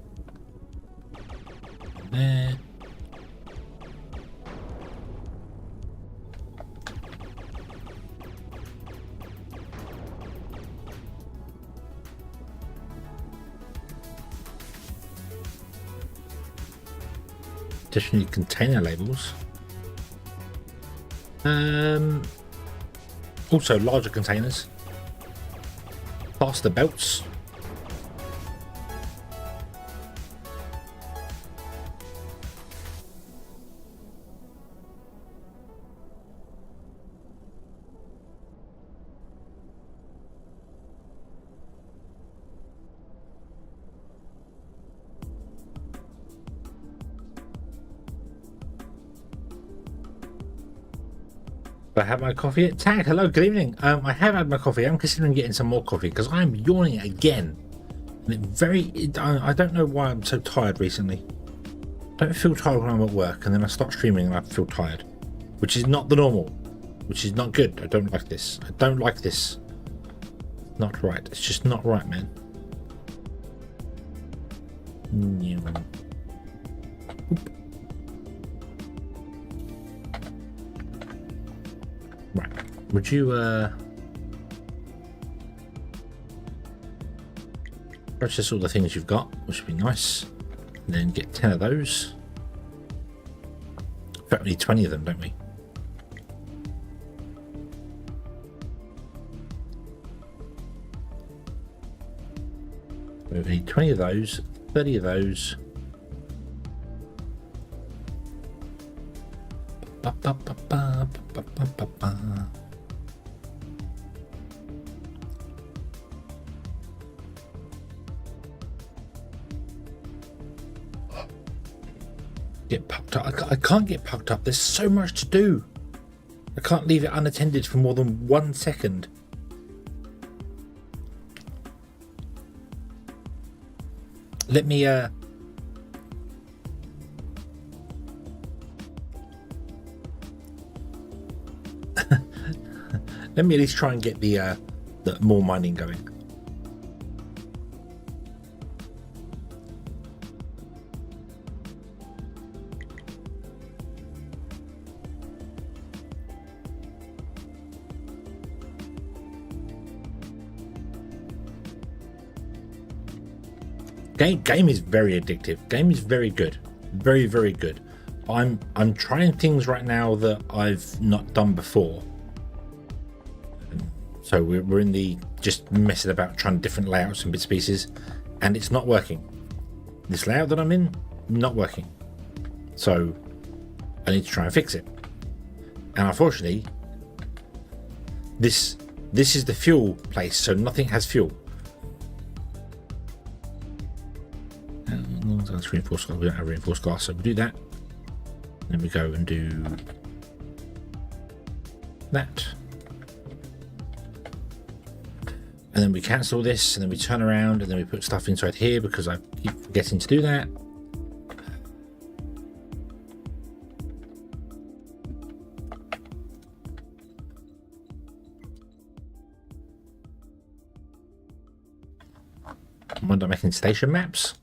there. Additionally, container labels. Also larger containers, faster belts, I have my coffee yet? Tag, hello, good evening. I have had my coffee. I'm considering getting some more coffee because I'm yawning again. And I don't know why I'm so tired recently. I don't feel tired when I'm at work, and then I start streaming and I feel tired, which is not the normal, which is not good. I don't like this. I don't like this. Not right. It's just not right, man. Right, would you purchase all the things you've got, which would be nice, and then get 10 of those. In fact, we need 20 of them, don't we? We need 20 of those, 30 of those. Get pucked up. I can't get pucked up. There's so much to do. I can't leave it unattended for more than 1 second. Let me Let me at least try and get the more mining going. Game is very addictive. Game is very good, very good. I'm trying things right now that I've not done before. So we're in the just messing about, trying different layouts and bits and pieces, and it's not working. This layout that I'm in, not working. So I need to try and fix it. And unfortunately, this is the fuel place, so nothing has fuel. That's reinforced glass. We don't have reinforced glass, so we do that. Then we go and do that. And then we cancel this, and then we turn around, and then we put stuff inside here because I keep forgetting to do that. I'm under making station maps.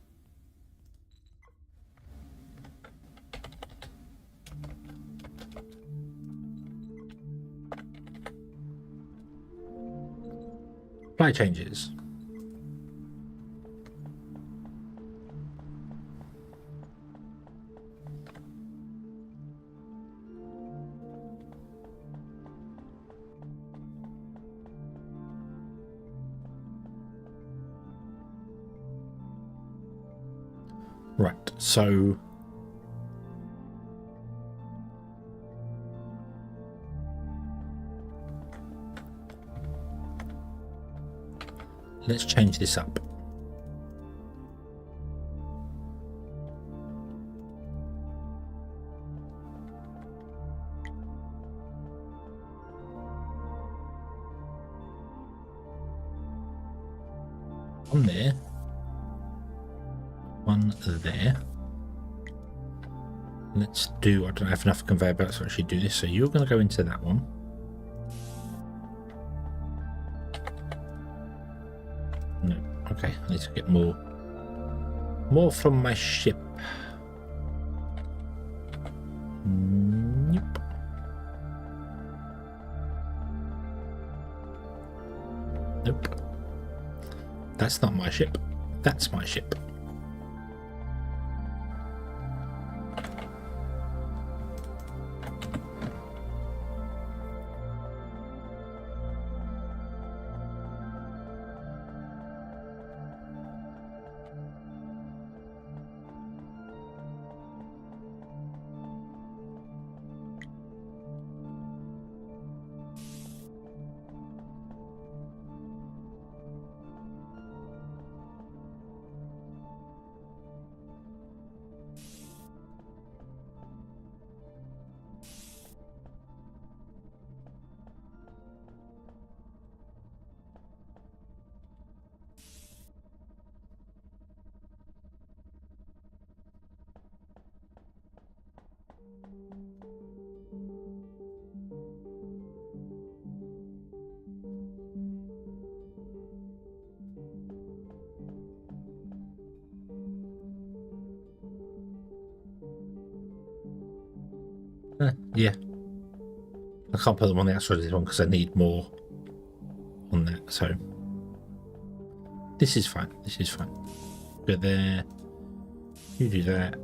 Apply changes. Right, so let's change this up. One there. One there. Let's do, I don't have enough conveyor belts to actually do this, so you're going to go into that one. No, okay, I need to get more from my ship. Nope. Nope. That's not my ship. That's my ship. Yeah. I can't put them on the outside of this one because I need more on that, so this is fine. This is fine. Go there. You do that.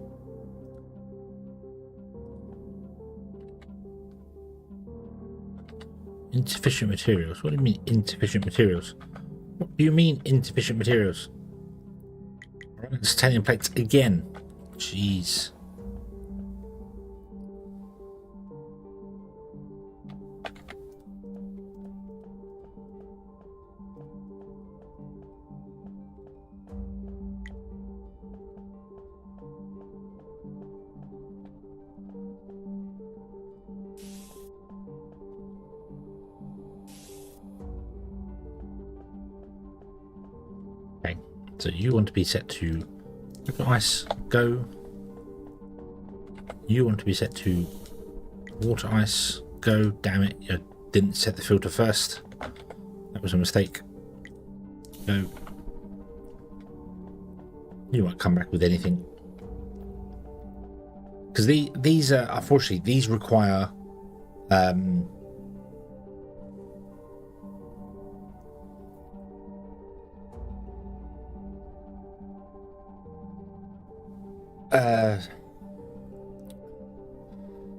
Insufficient materials. What do you mean insufficient materials? What do you mean insufficient materials? Titanium plates again. Jeez. So you want to be set to ice, go. You want to be set to water, ice, go. Damn it, you're didn't set the filter first. That was a mistake. So you might come back with anything. Because these are, unfortunately, these require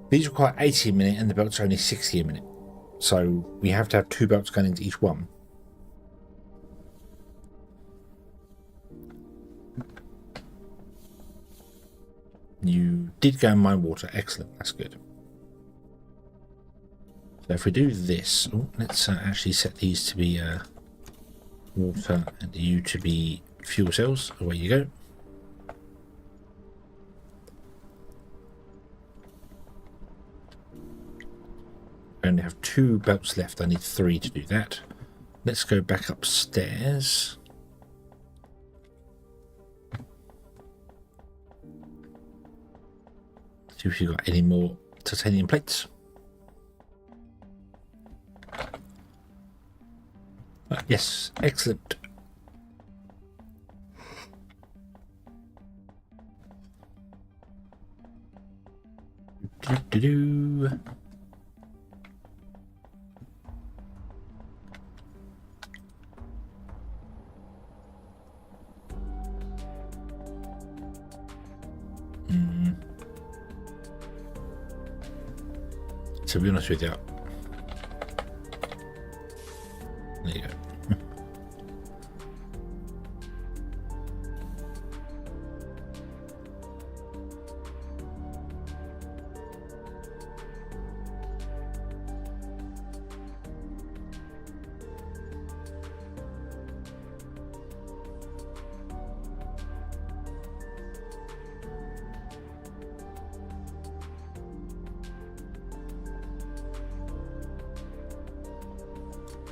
these require 80 a minute and the belts are only 60 a minute. So we have to have 2 belts going into each one. You did go and mine water. Excellent. That's good. So if we do this, let's actually set these to be water and you to be fuel cells. Away you go. I only have 2 belts left. I need 3 to do that. Let's go back upstairs. See if you've got any more titanium plates. Yes, excellent. Do-do-do. To be honest with you, there you go.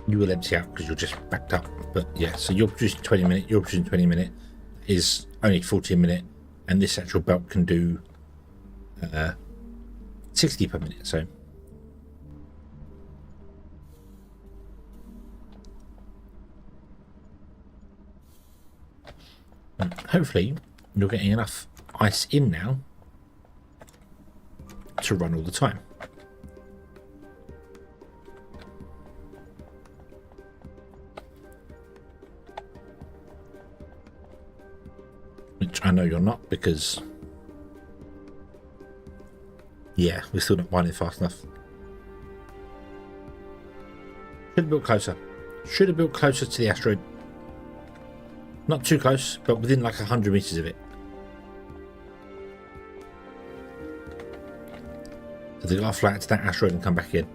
You will empty out because you're just backed up. But yeah, so you're producing 20 minute, you're producing 20 minute, is only 40 a minute, and this actual belt can do 60 per minute. So hopefully you're getting enough ice in now to run all the time. Which I know you're not, because yeah, we're still not mining fast enough. Should have built closer. Should have built closer to the asteroid. Not too close, but within like 100 meters of it. So they gotta fly out to that asteroid and come back in.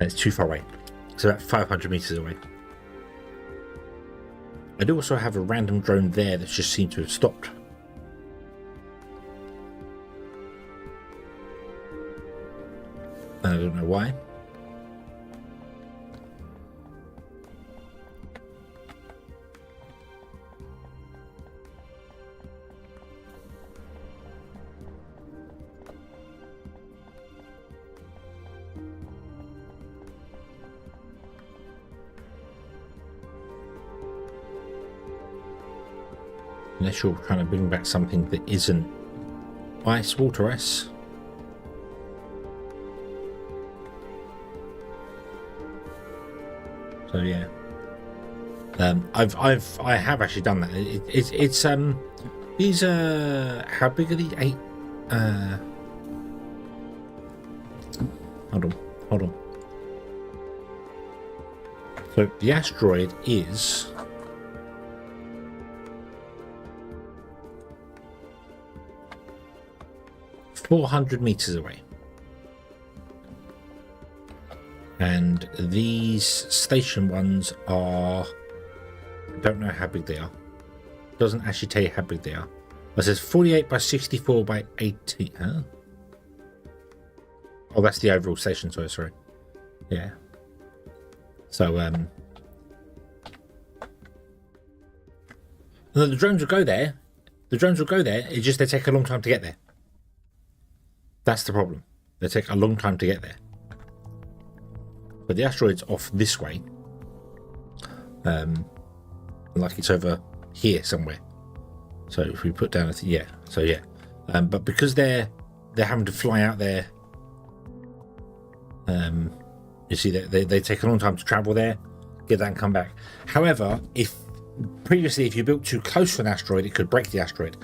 And it's too far away. It's about 500 meters away. I do also have a random drone there that just seemed to have stopped. And I don't know why. Unless you're trying to bring back something that isn't ice, water ice. So yeah, I have actually done that. It's these how big are these? 8. Hold on. So the asteroid is 400 meters away, and these station ones are, I don't know how big they are. Doesn't actually tell you how big they are. It says 48 by 64 by 80. Huh? Oh, that's the overall station. Sorry. Yeah. So no, the drones will go there. It's just they take a long time to get there. That's the problem. They take a long time to get there. but the asteroid's off this way. Like it's over here somewhere. So if we put down, yeah. So yeah, but because they're having to fly out there, you see that they take a long time to travel there, get that and come back. However, if you built too close to an asteroid, it could break the asteroid.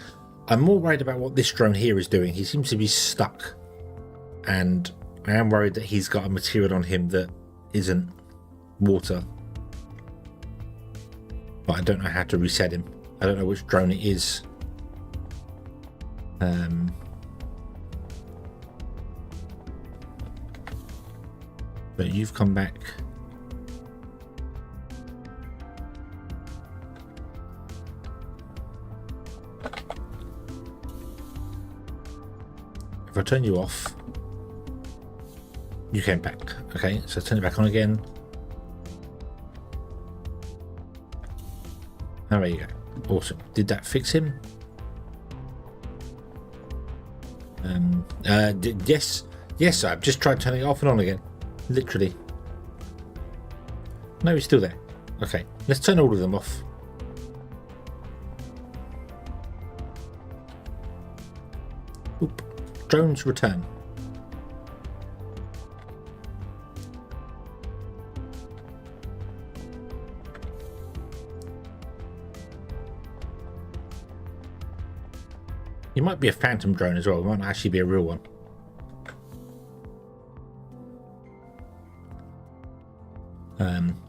I'm more worried about what this drone here is doing. He seems to be stuck, and I am worried that he's got a material on him that isn't water. But I don't know how to reset him. I don't know which drone it is. But you've come back. If I turn you off, you came back. Okay, so turn it back on again. Oh, there you go. Awesome. Did that fix him? Yes, I've just tried turning it off and on again. Literally. No, he's still there. Okay, let's turn all of them off. Oop. Drones return. It might be a phantom drone as well. It might not actually be a real one.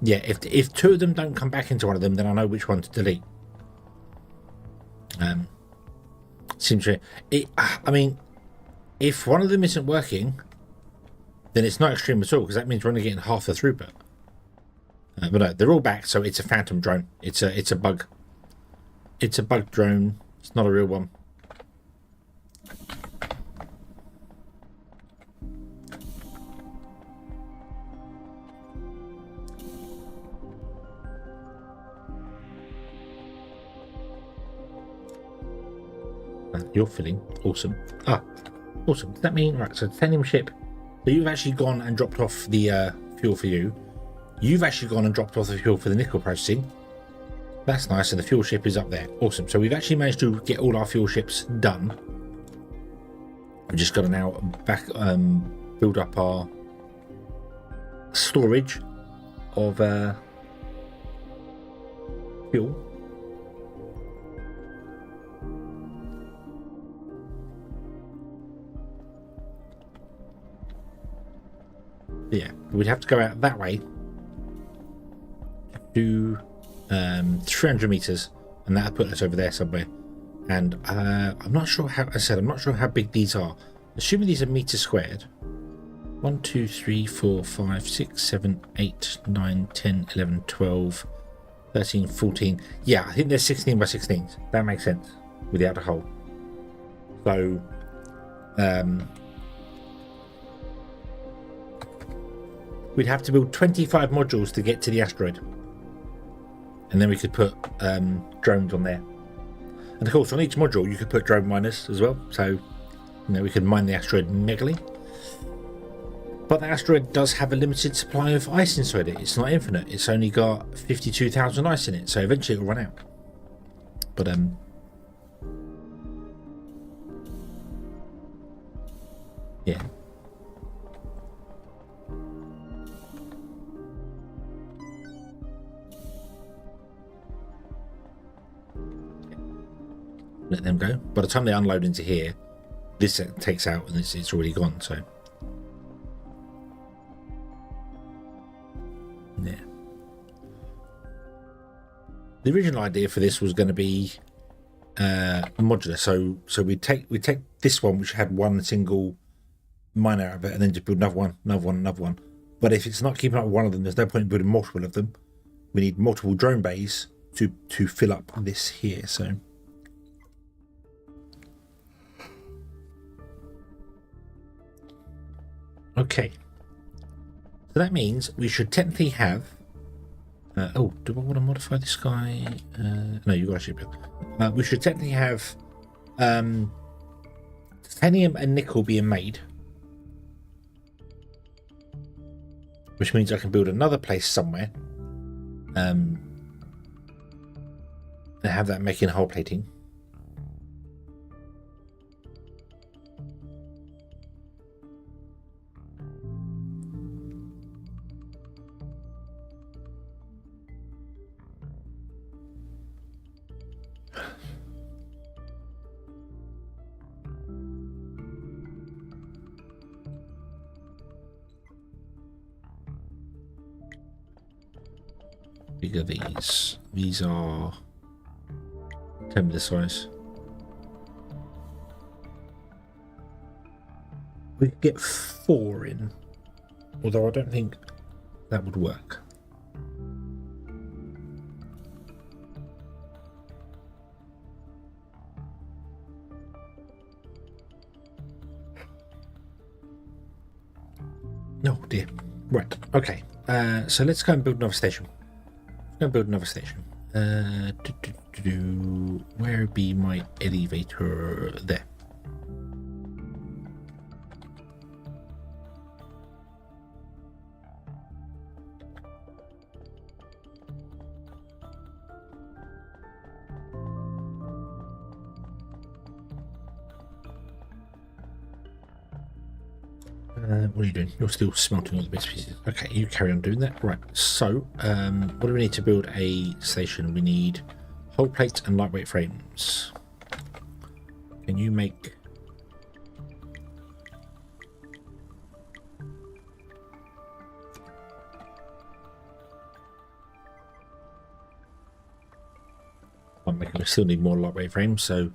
Yeah, if two of them don't come back into one of them, then I know which one to delete. Seems to I mean, if one of them isn't working, then it's not extreme at all, because that means we're only getting half the throughput. But no, they're all back, so it's a phantom drone. It's a bug. It's a bug drone. It's not a real one. You're filling. Awesome. Awesome. Does that mean, right, so titanium ship, so you've actually gone and dropped off the fuel for you. You've actually gone and dropped off the fuel for the nickel processing. That's nice, and the fuel ship is up there. Awesome. So we've actually managed to get all our fuel ships done. We've just got to now build up our storage of fuel. Yeah, we'd have to go out that way to 300 meters, and that'll put us over there somewhere. And I'm not sure how, I'm not sure how big these are. Assuming these are meters squared. 1, 2, 3, 4, 5, 6, 7, 8, 9, 10, 11, 12, 13, 14. Yeah, I think they're 16 by 16s. That makes sense with the outer hole. So, we'd have to build 25 modules to get to the asteroid. And then we could put drones on there. And of course, on each module, you could put drone miners as well. So, you know, we could mine the asteroid megally. But the asteroid does have a limited supply of ice inside it. It's not infinite. It's only got 52,000 ice in it. So eventually it'll run out. But, yeah. Let them go. By the time they unload into here, this takes out and it's already gone. So, yeah. The original idea for this was going to be modular. So we take this one, which had one single miner out of it, and then just build another one. But if it's not keeping up with one of them, there's no point in building multiple of them. We need multiple drone bays to fill up this here. So. Okay, so that means we should technically have. Oh, do I want to modify this guy? No, you got a ship. We should technically have titanium and nickel being made. which means I can build another place somewhere, and have that making hull plating. Bigger these. These are 10 this size. We could get 4 in, although I don't think that would work. Oh dear. Right. Okay. So let's go and build another station. Go and build another station. Where be my elevator? There. What are you doing? You're still smelting all the bits and pieces. Okay, you carry on doing that. Right, so what do we need to build a station? We need hull plates and lightweight frames. Can you make... I still need more lightweight frames, so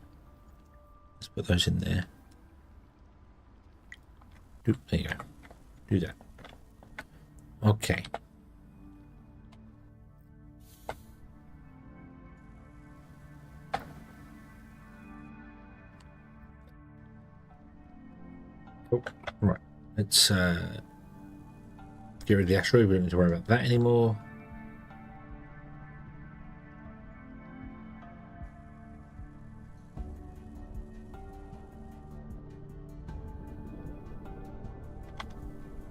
let's put those in there. There you go. Do that. Okay. Oh, right. Let's get rid of the asteroid. We don't need to worry about that anymore.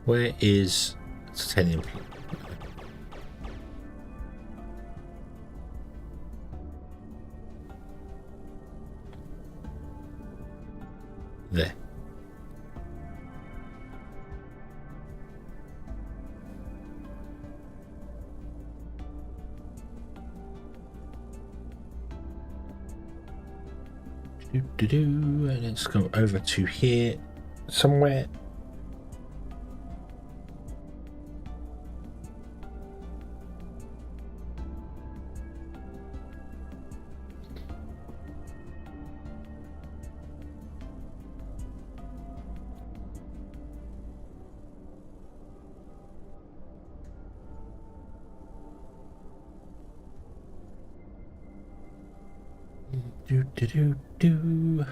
Where is titanium? There. Let's go over to here somewhere. Do.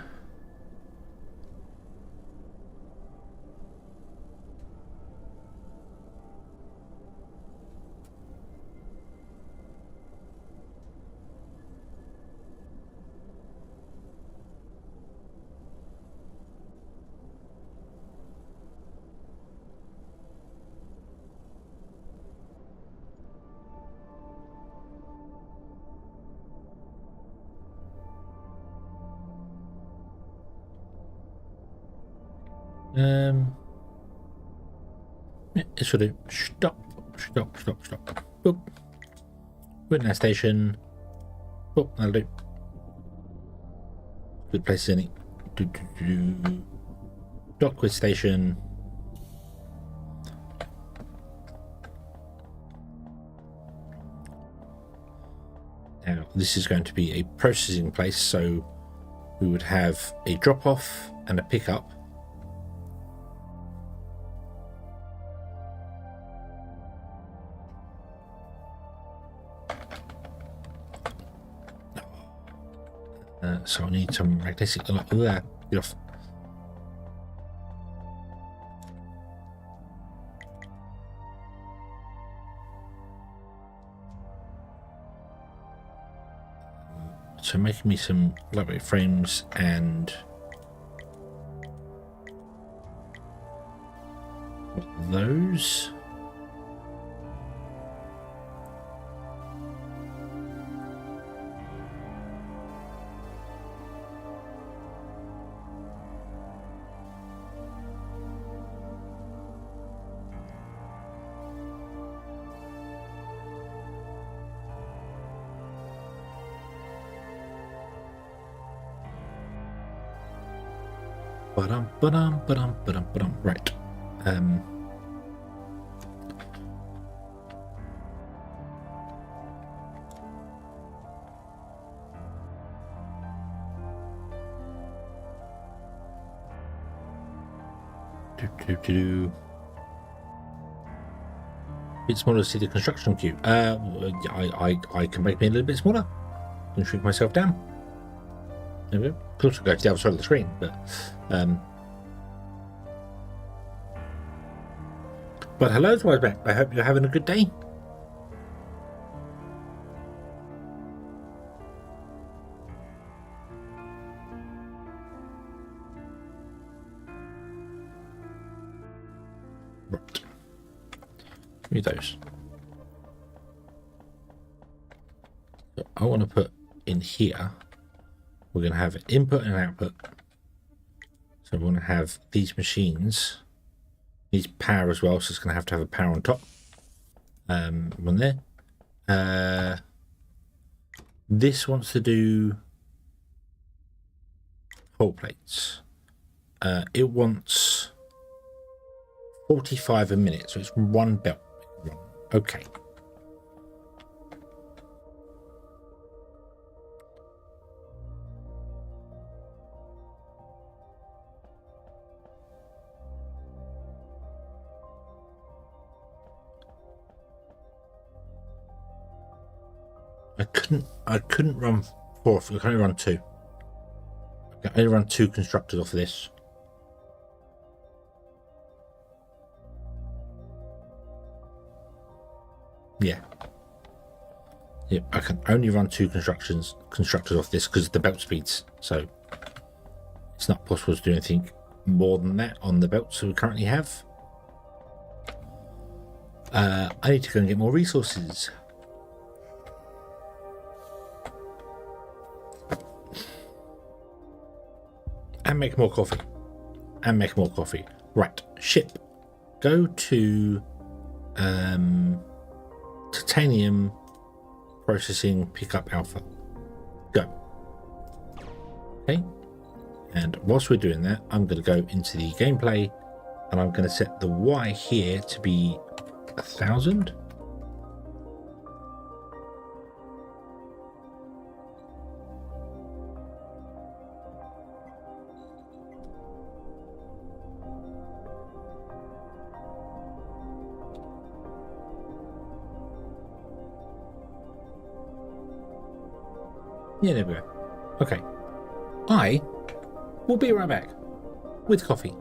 It should have stop. Boop. We're in that station. Boop, that'll do. Good place, isn't it? Dock with station. Now, this is going to be a processing place, so we would have a drop off and a pickup. So I need some magnetic. Get off. So making me some lightweight frames and those. Right. Bit smaller to see the construction queue. I can make me a little bit smaller. Can shrink myself down. There we go. Of course, I'll go to the other side of the screen, but hello, Twice back. I hope you're having a good day. Right. Give me those. So I want to put in here. We're going to have input and output. So we want to have these machines. Needs power as well, so it's going to have a power on top. One there. This wants to do whole plates. It wants 45 a minute, so it's one belt. Okay. I couldn't run 4. I can only run 2. I can only run 2 constructors off of this. Yeah. Yep, I can only run 2 constructors off this because of the belt speeds. So it's not possible to do anything more than that on the belts that we currently have. I need to go and get more resources. And make more coffee. Right, ship. Go to titanium processing, pick up alpha. Go. Okay. And whilst we're doing that, I'm going to go into the gameplay and I'm going to set the Y here to be 1,000. Yeah, there we go. Okay. I will be right back with coffee.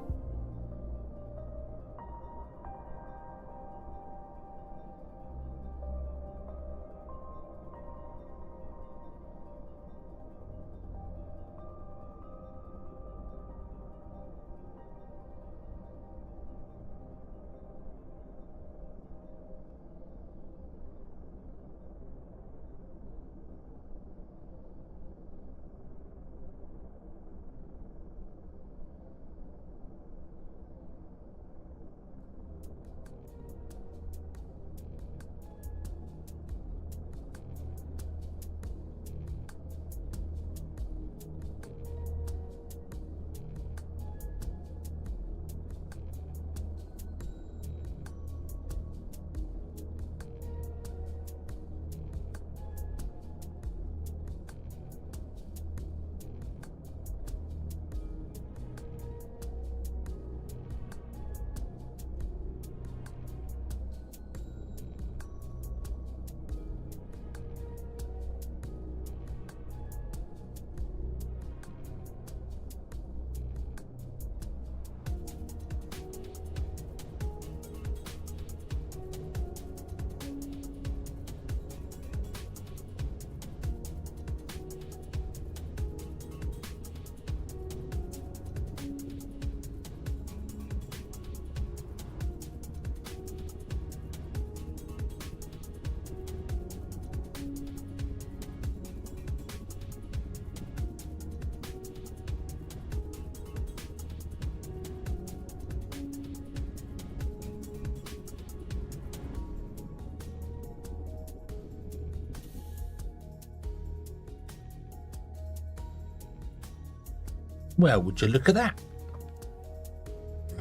Well, would you look at that?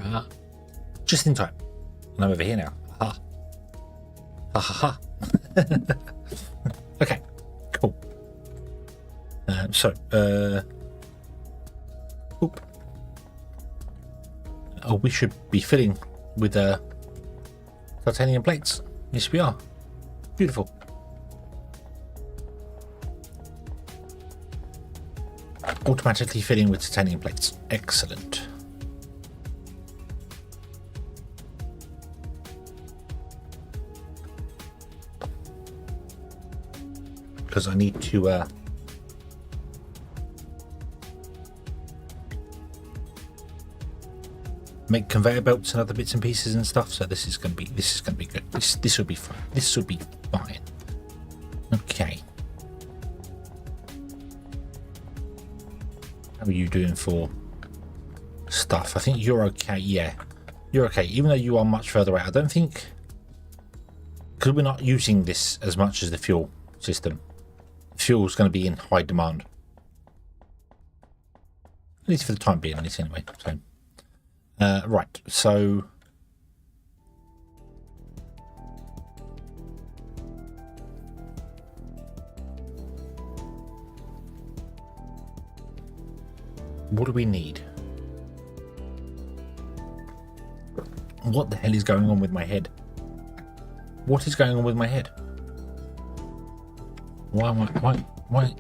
Ah, just in time. And I'm over here now. Ha. Ha ha ha. Okay, cool. Oop. Oh, we should be filling with titanium plates. Yes, we are. Beautiful. Automatically filling with titanium plates. Excellent. Because I need to make conveyor belts and other bits and pieces and stuff. So this is gonna be good. This will be fun. This will be fine. Okay. How are you doing for stuff? I think you're okay. Yeah, you're okay. Even though you are much further away, I don't think, because we're not using this as much as the fuel system. Fuel's going to be in high demand, at least for the time being, at least anyway. So, right. So, what do we need? What the hell is going on with my head? What is going on with my head? Why am I, why?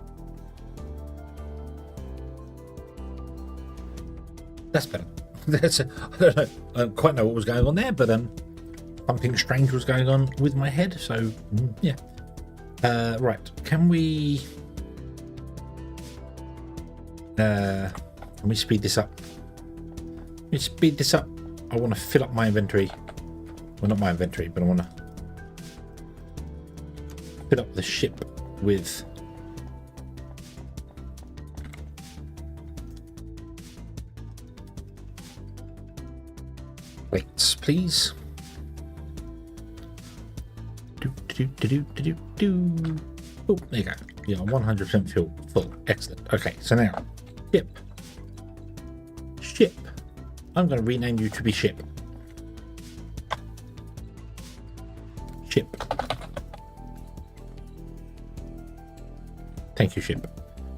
That's better. I don't know. I don't quite know what was going on there, but something strange was going on with my head. So yeah. Right. Can we speed this up? Can we speed this up? I want to fill up my inventory. Well, not my inventory, but I want to fill up the ship with plates, please. Oh, there you go. Yeah, 100% full. Excellent. Okay, so now ship. I'm going to rename you to be ship. Thank you, ship.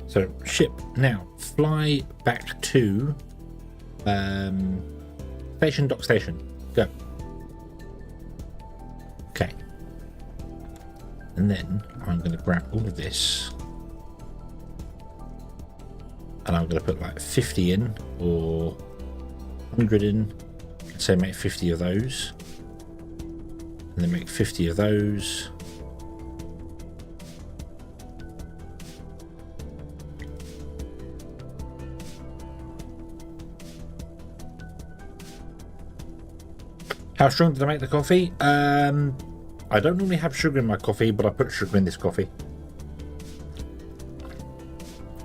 So ship, now fly back to station, dock station. Go. Okay. And then I'm going to grab all of this and I'm going to put like 50 in or 100 in. Let's say make 50 of those and then make 50 of those. How strong did I make the coffee? I don't normally have sugar in my coffee, but I put sugar in this coffee.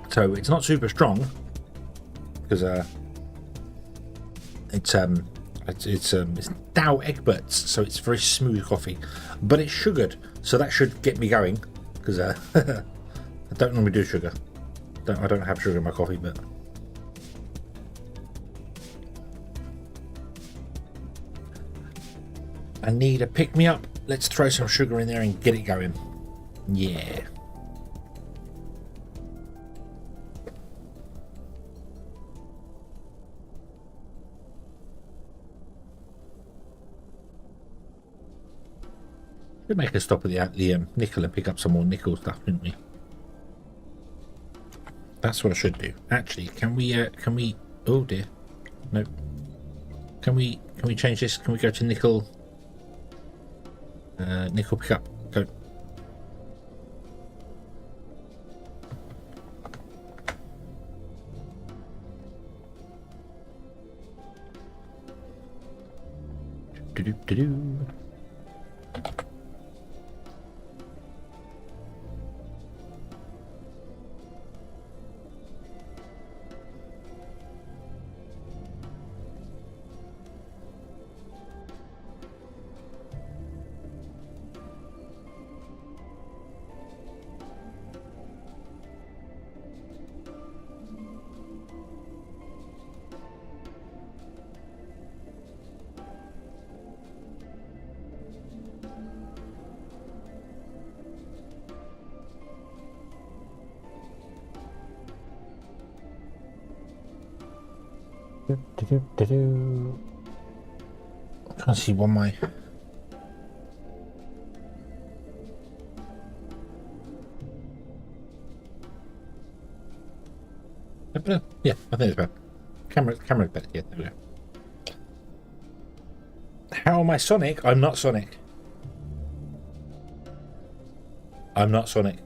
So it's not super strong because it's Dow Egberts, so it's very smooth coffee, but it's sugared, so that should get me going because I don't normally do sugar. I don't have sugar in my coffee, but. I need a pick-me-up. Let's throw some sugar in there and get it going. Yeah. We'll make a stop at the nickel and pick up some more nickel stuff, didn't we? That's what I should do. Actually, can we, oh dear. Nope. Can we change this? Can we go to nickel? Nickel pickup, go. Do-do-do-do. I can't see one my. Yeah, I think it's better. Camera's better. Yeah, there we go. How am I Sonic? I'm not Sonic. I'm not Sonic.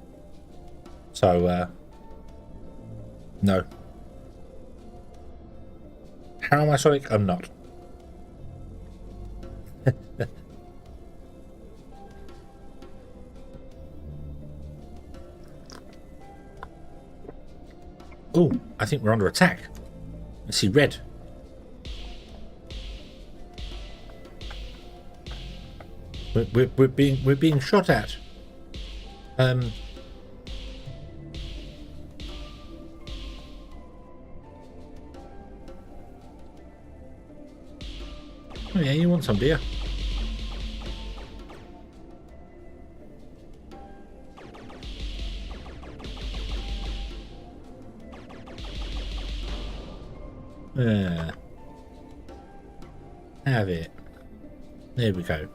So, no. How am I Sonic? I'm not. Oh, I think we're under attack. I see red. We're being shot at. Oh yeah, you want some, do you? Have it. There we go.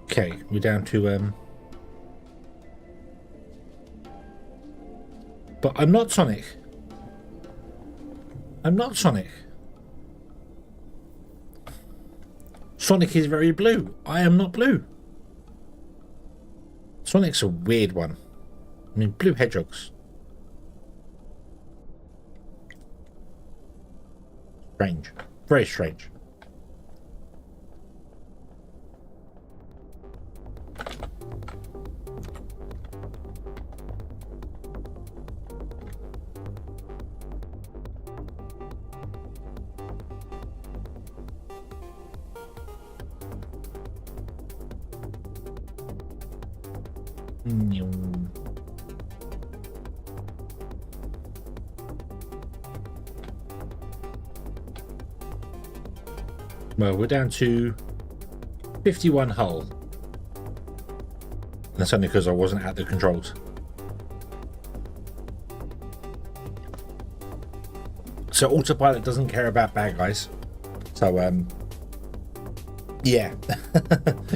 Okay, we're down to but I'm not Sonic. I'm not Sonic. Sonic is very blue. I am not blue. Sonic's a weird one. I mean, blue hedgehogs. Strange. Very strange. Well, we're down to 51 hull. And that's only because I wasn't at the controls. So autopilot doesn't care about bad guys. So yeah.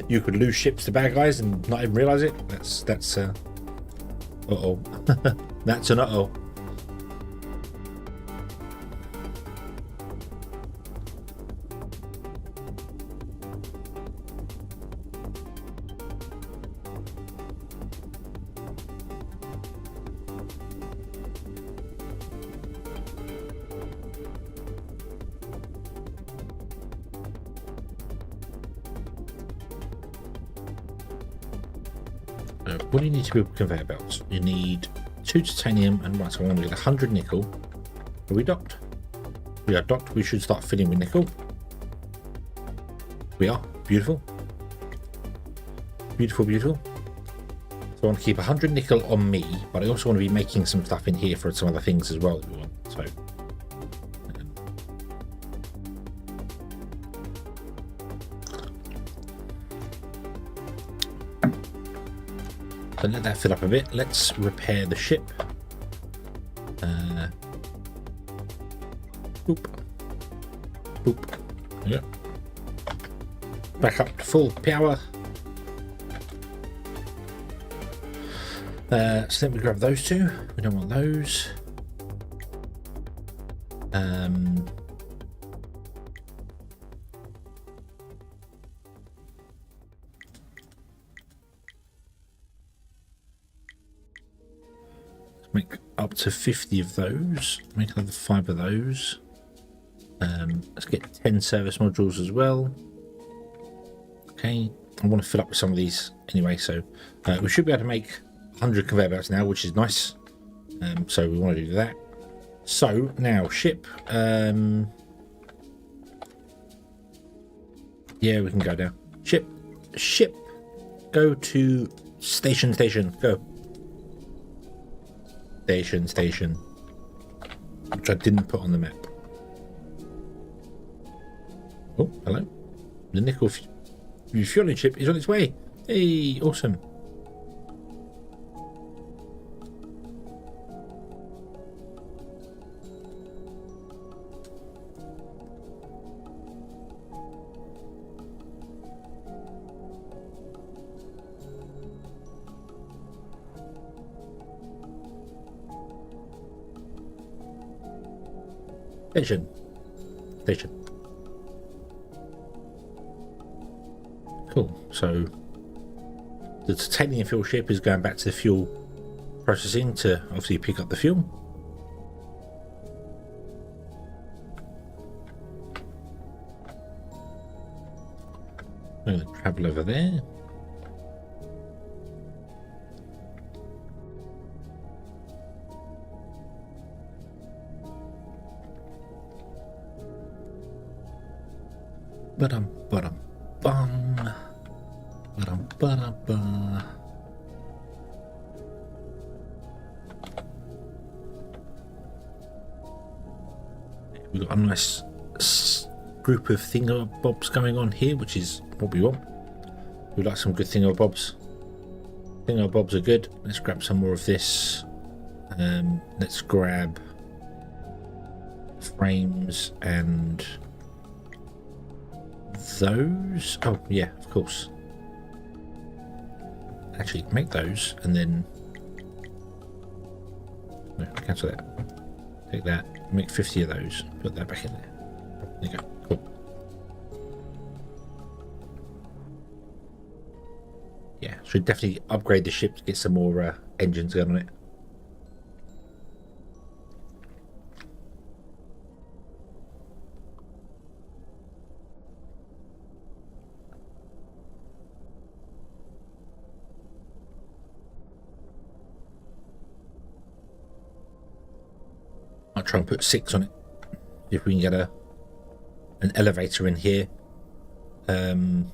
You could lose ships to bad guys and not even realize it. That's uh-oh. That's an uh-oh. What do you need to build conveyor belts? You need 2 titanium and right, so I want to get 100 nickel. Are we docked? We are docked. We should start filling with nickel. We are. Beautiful. Beautiful, beautiful. So I want to keep 100 nickel on me, but I also want to be making some stuff in here for some other things as well that we want. So let that fill up a bit. Let's repair the ship. Boop. Boop. Yeah. Back up to full power. So then we grab those two. We don't want those. Make up to 50 of those. Make another 5 of those. Let's get 10 service modules as well. Okay, I want to fill up with some of these anyway, so we should be able to make 100 conveyor belts now, which is nice. So we want to do that. So now ship. Yeah, we can go down. Ship. Go to station. Go. Station. Which I didn't put on the map. Oh, hello. The nickel refueling ship is on its way. Hey, awesome. Station. Cool. So the titanium fuel ship is going back to the fuel processing to obviously pick up the fuel. I'm going to travel over there. Ba-dum-ba-dum-bum. Ba-dum-ba-dum-ba. We've got a nice group of thingamabobs going on here, which is what we want. We like some good thingamabobs. Thingamabobs are good. Let's grab some more of this. Let's grab frames and those. Oh yeah, of course. Actually, make those and then no, cancel that. Take that. Make 50 of those. Put that back in there. There you go. Cool. Yeah, should definitely upgrade the ship to get some more engines going on it. I'll try and put 6 on it. If we can get an elevator in here. And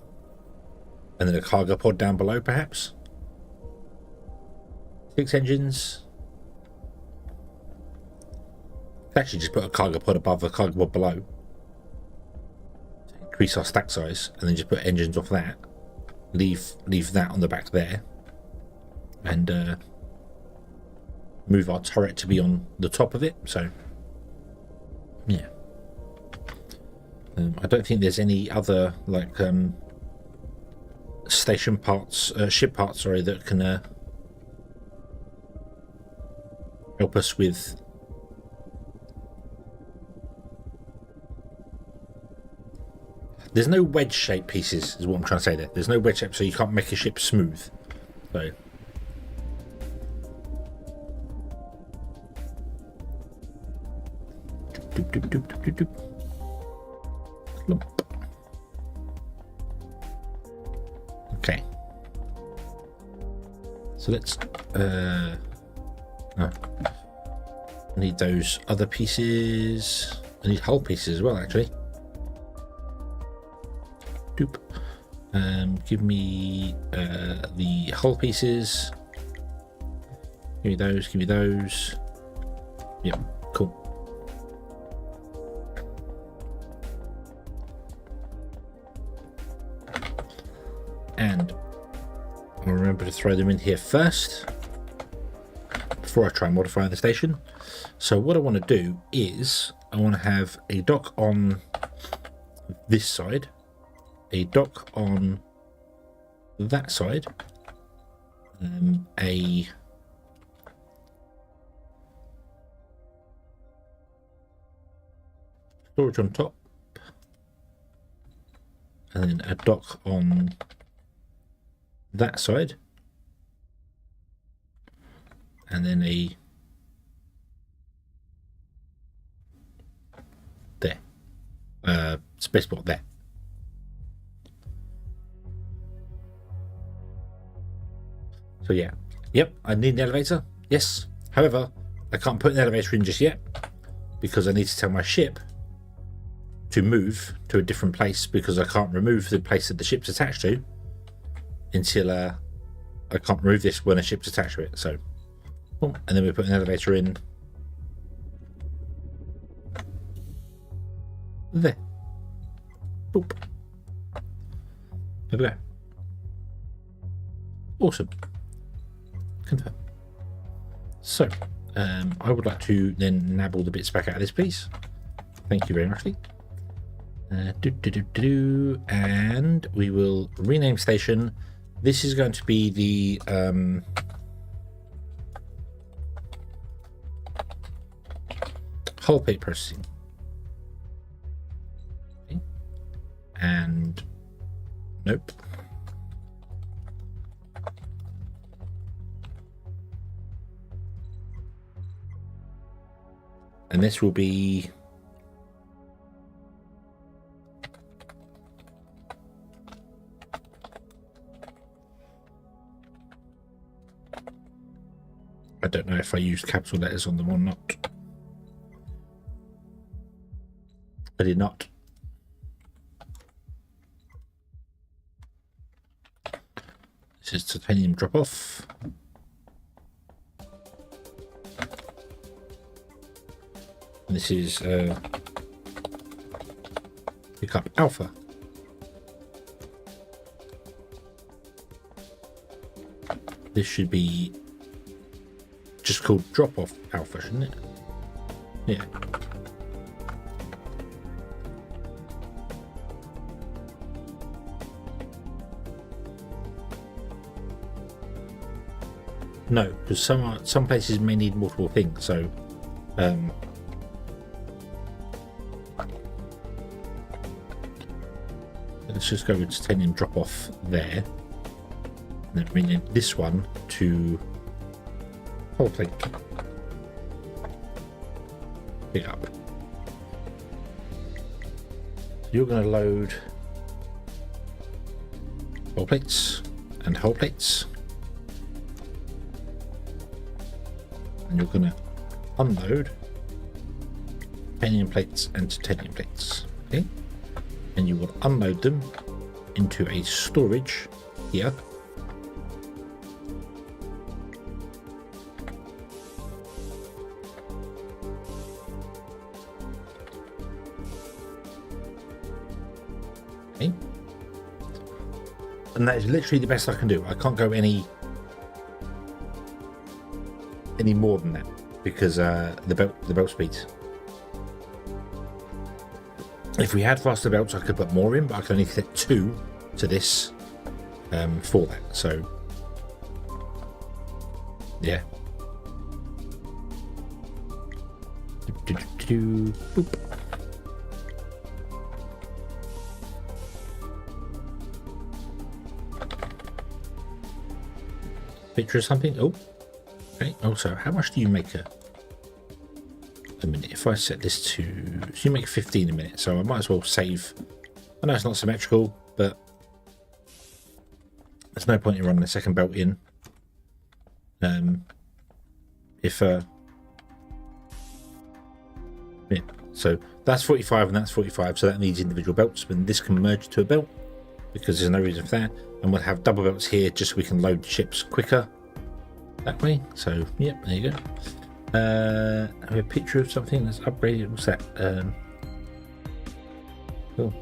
then a cargo pod down below, perhaps. 6 engines. Actually, just put a cargo pod above a cargo pod below. Increase our stack size, and then just put engines off that. Leave that on the back there, and move our turret to be on the top of it. So, yeah. I don't think there's any other like station parts, ship parts, sorry, that can help us with there's no wedge shape pieces is what I'm trying to say there. There's no wedge shape, so you can't make a ship smooth. So okay, so let's I need those other pieces. I need hull pieces as well, actually. Doop. Give me the hull pieces. Give me those, give me those. Yep, cool. And I'll remember to throw them in here first before I try and modify the station. So what I want to do is I want to have a dock on this side, a dock on that side, a storage on top, and then a dock on that side, and then a there, spaceport there. So yeah, yep, I need an elevator, yes. However, I can't put an elevator in just yet because I need to tell my ship to move to a different place, because I can't remove the place that the ship's attached to until I can't remove this when a ship's attached to it. So, boom, and then we put an elevator in there. Boop. There we go. Awesome. Confirm. So, I would like to then nab all the bits back out of this, please. Thank you very much, Lee. And we will rename station. This is going to be the hull plate processing. Nope. And this will be... I don't know if I used capital letters on them or not. I did not. This is titanium drop off. And this is pick up alpha. This should be just called drop off alpha, shouldn't it? Yeah. No, because some places may need multiple things, so let's just go with titanium drop off there. And then rename this one to whole plate. Pick up. So you're going to load whole plates and whole plates. And you're going to unload titanium plates and titanium plates. Okay? And you will unload them into a storage here. Okay. And that is literally the best I can do. I can't go any more than that because the belt speeds. If we had faster belts, I could put more in, but I can only fit 2 to this for that. So, yeah. Boop. Picture of something. Oh, okay. Also, how much do you make a minute? If I set this to, so you make 15 a minute, so I might as well save. I know it's not symmetrical, but there's no point in running a second belt in. Yeah, so that's 45 and that's 45, so that needs individual belts, but this can merge to a belt because there's no reason for that. And we'll have double belts here just so we can load ships quicker that way. So, yep, there you go. I have a picture of something that's upgraded. What's that? Cool.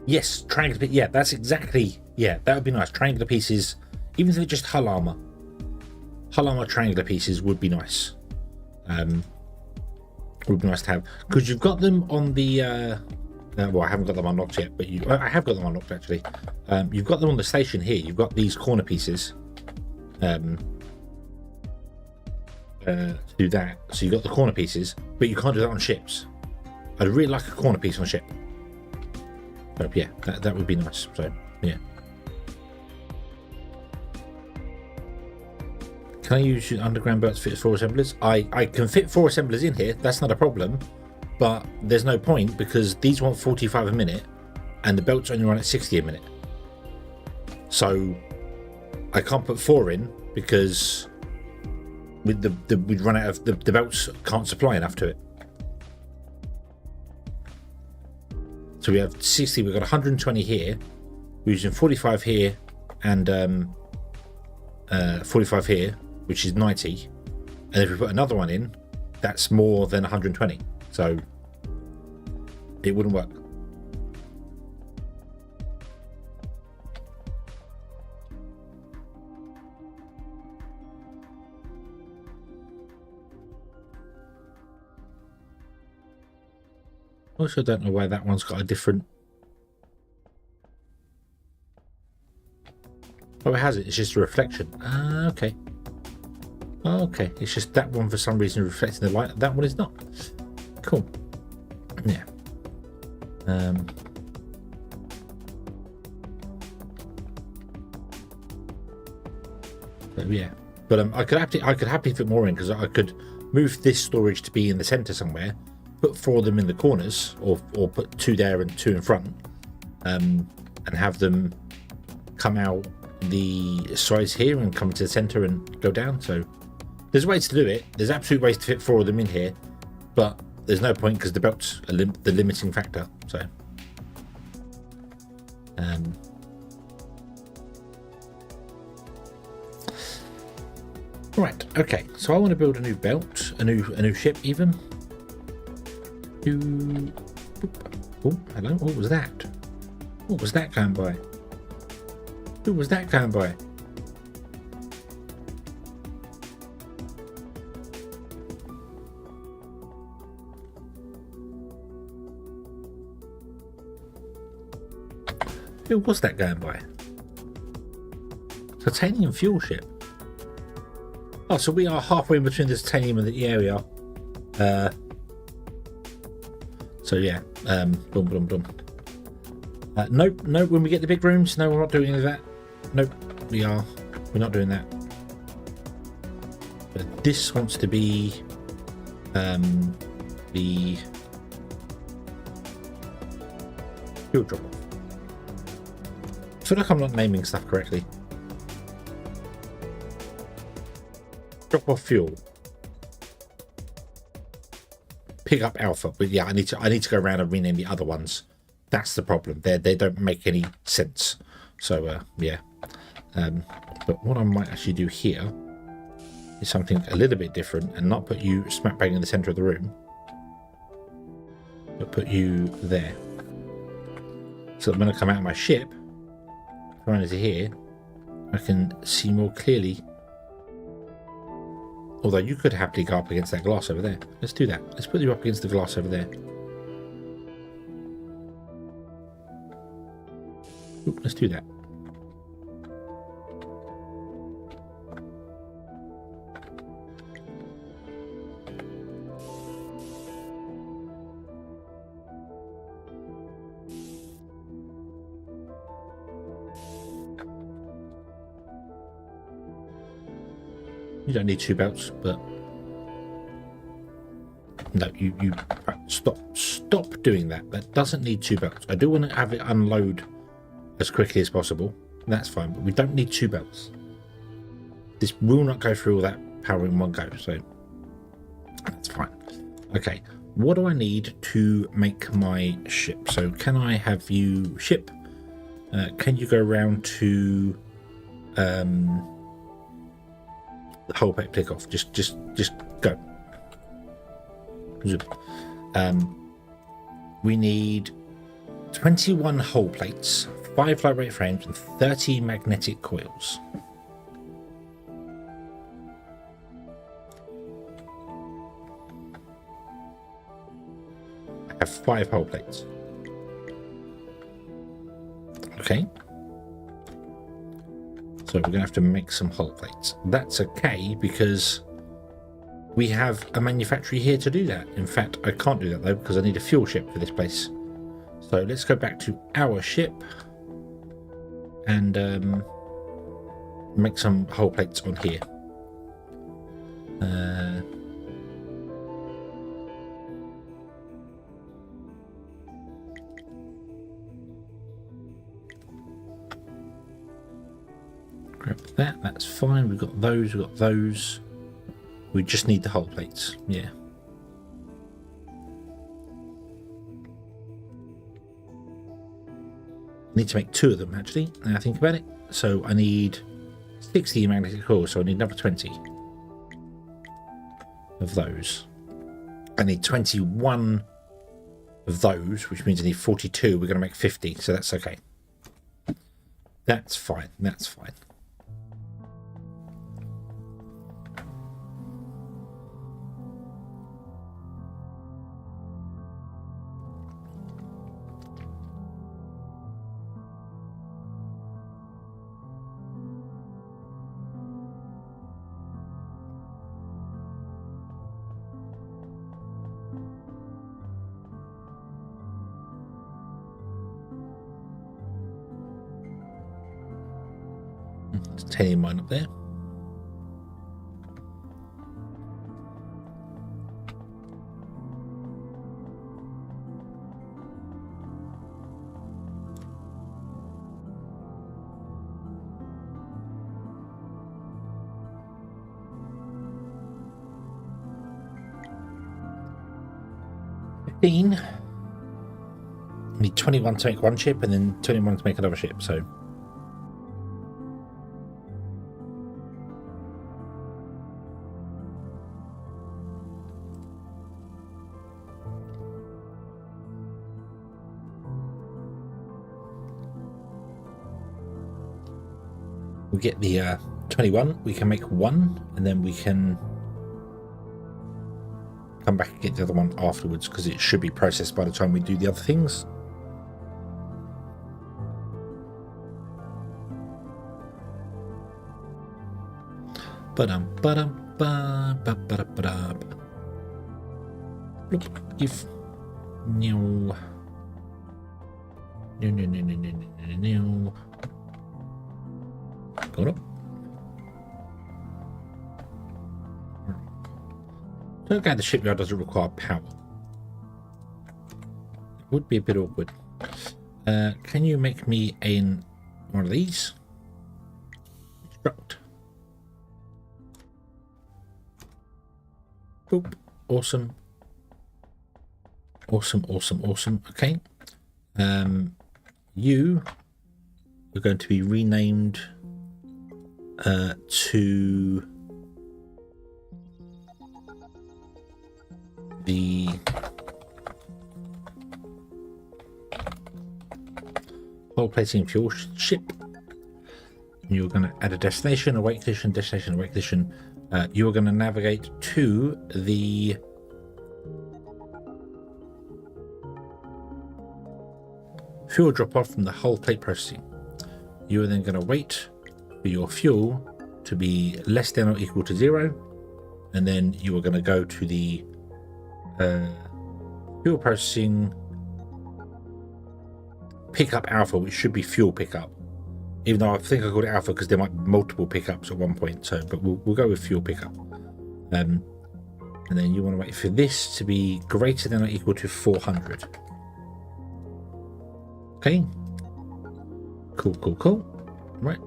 Yes, triangular. Yeah, that's exactly. Yeah, that would be nice. Triangular pieces, even if they're just hull armor triangular pieces would be nice. Would be nice to have because you've got them on the. Well, I haven't got them unlocked yet, but I have got them unlocked actually. You've got them on the station here. You've got these corner pieces. To do that, so you've got the corner pieces, but you can't do that on ships. I'd really like a corner piece on a ship. But yeah, that would be nice. So yeah. Can I use underground belts to fit 4 assemblers? I can fit 4 assemblers in here. That's not a problem. But there's no point because these want 45 a minute, and the belts only run at 60 a minute. So I can't put 4 in because with we'd run out of the belts can't supply enough to it. So we have 60, we've got 120 here. We're using 45 here and 45 here, which is 90. And if we put another one in, that's more than 120. So it wouldn't work. Also, don't know why that one's got a different... Oh, it has it. It's just a reflection. Ah, okay. Okay, it's just that one for some reason reflecting the light. That one is not. Cool. Yeah. So yeah, but I could happily fit more in, because I could move this storage to be in the center somewhere, put 4 of them in the corners, or put 2 there and 2 in front, and have them come out the sides here and come to the center and go down. So there's ways to do it. There's absolute ways to fit 4 of them in here, but there's no point because the belt's the limiting factor. So right, okay, so I want to build a new belt, a new ship even. Oh, hello, what was that? What was that going by? Who was that going by? Who was that going by? Titanium fuel ship. Oh, so we are halfway in between the titanium and the area. So yeah, boom, boom, boom. Nope, when we get the big rooms, no, we're not doing any of that. Nope, we're not doing that. But this wants to be the fuel drop off. I feel like I'm not naming stuff correctly. Drop off fuel. Pick up alpha, but yeah, I need to go around and rename the other ones. That's the problem. They don't make any sense. So yeah. But what I might actually do here is something a little bit different, and not put you smack bang in the center of the room, but put you there. So that when I come out of my ship, run into here, I can see more clearly. Although you could happily go up against that glass over there. Let's do that. Let's put you up against the glass over there. Ooh, let's do that. You don't need 2 belts, but no, you stop doing that. That doesn't need 2 belts. I do want to have it unload as quickly as possible. That's fine, but we don't need 2 belts. This will not go through all that power in one go, so that's fine. Okay, what do I need to make my ship? So can I have you ship? Can you go around to the whole pet pick off? Just go. We need 21 hull plates, 5 lightweight frames, and 30 magnetic coils. I have 5 hull plates. Okay. So we're going to have to make some hull plates. That's okay, because we have a manufactory here to do that. In fact, I can't do that though, because I need a fuel ship for this place. So let's go back to our ship and make some hull plates on here. Grab that, that's fine. We've got those. We just need the hull plates, yeah. Need to make 2 of them actually, now I think about it. So I need 60 magnetic cores, so I need another 20 of those. I need 21 of those, which means I need 42. We're going to make 50, so that's okay. That's fine, that's fine. titanium mine up there. Need 21 to make one ship and then 21 to make another ship, so we get the 21, we can make one and then we can come back and get the other one afterwards because it should be processed by the time we do the other things. Give no. Got up. Don't go, the shipyard doesn't require power. It would be a bit awkward. Can you make me one of these? Construct. Boop. Awesome. Awesome. Okay. You are going to be renamed to the hull plating fuel ship. You're going to add a destination, await condition, await condition. You're going to navigate to the fuel drop off from the hull plate processing. You are then going to wait for your fuel to be less than or equal to 0, and then you are going to go to the fuel processing pickup alpha, which should be fuel pickup, even though I think I called it alpha because there might be multiple pickups at one point, so but we'll go with fuel pickup. And then you want to wait for this to be greater than or equal to 400. Okay, cool. Right,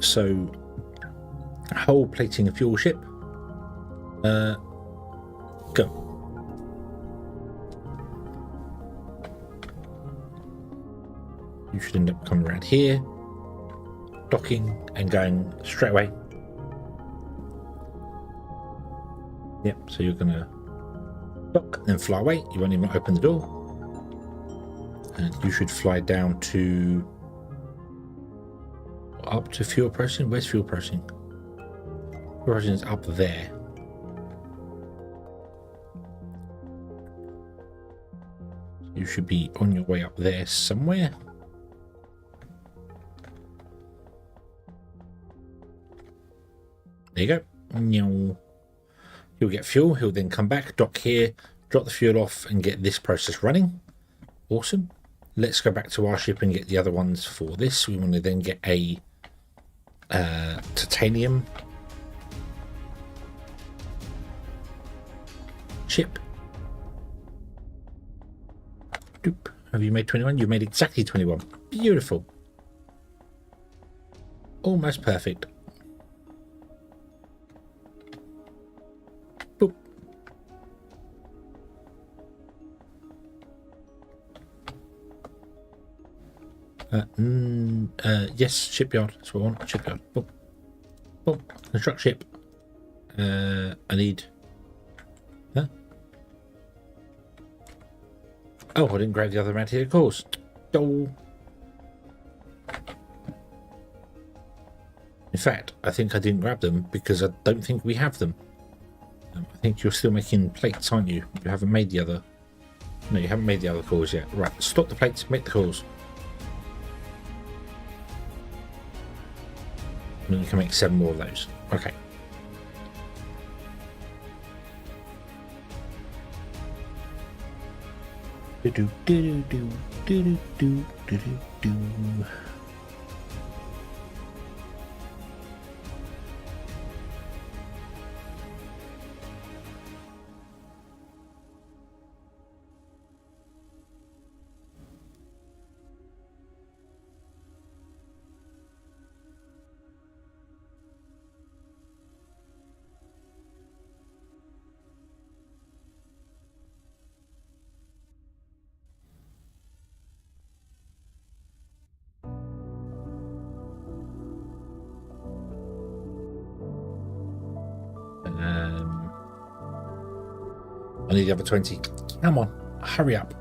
so hull plating a fuel ship. Go. You should end up coming around here, docking and going straight away. Yep, so you're gonna dock, then fly away. You won't even open the door. And you should fly down to up to fuel processing. Where's fuel processing? Fuel processing is up there. You should be on your way up there somewhere. There you go. He'll get fuel. He'll then come back, dock here, drop the fuel off, and get this process running. Awesome. Let's go back to our ship and get the other ones for this. We want to then get a titanium chip. Doop. Have you made 21? You made exactly 21. Beautiful. Almost perfect. Boop. Yes, shipyard. That's what I want. Shipyard. Boop. Boop. Construct ship. I need. Huh? Oh, I didn't grab the other mat here, of course. Oh. In fact, I think I didn't grab them because I don't think we have them. I think you're still making plates, aren't you? You haven't made the other. No, you haven't made the other cores yet. Right, stop the plates, make the cores. And then you can make 7 more of those. Okay. I need the other 20. Come on, hurry up.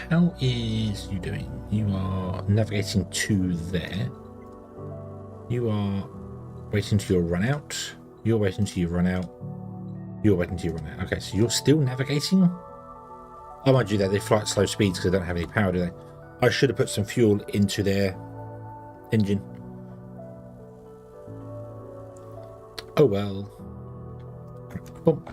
How is you doing? You are navigating to there. You are waiting till you run out. You're waiting till you run out. You're waiting till you run out. Okay, so you're still navigating? Oh, mind you, they fly at slow speeds because they don't have any power, do they? I should have put some fuel into their engine. Oh well. Boom.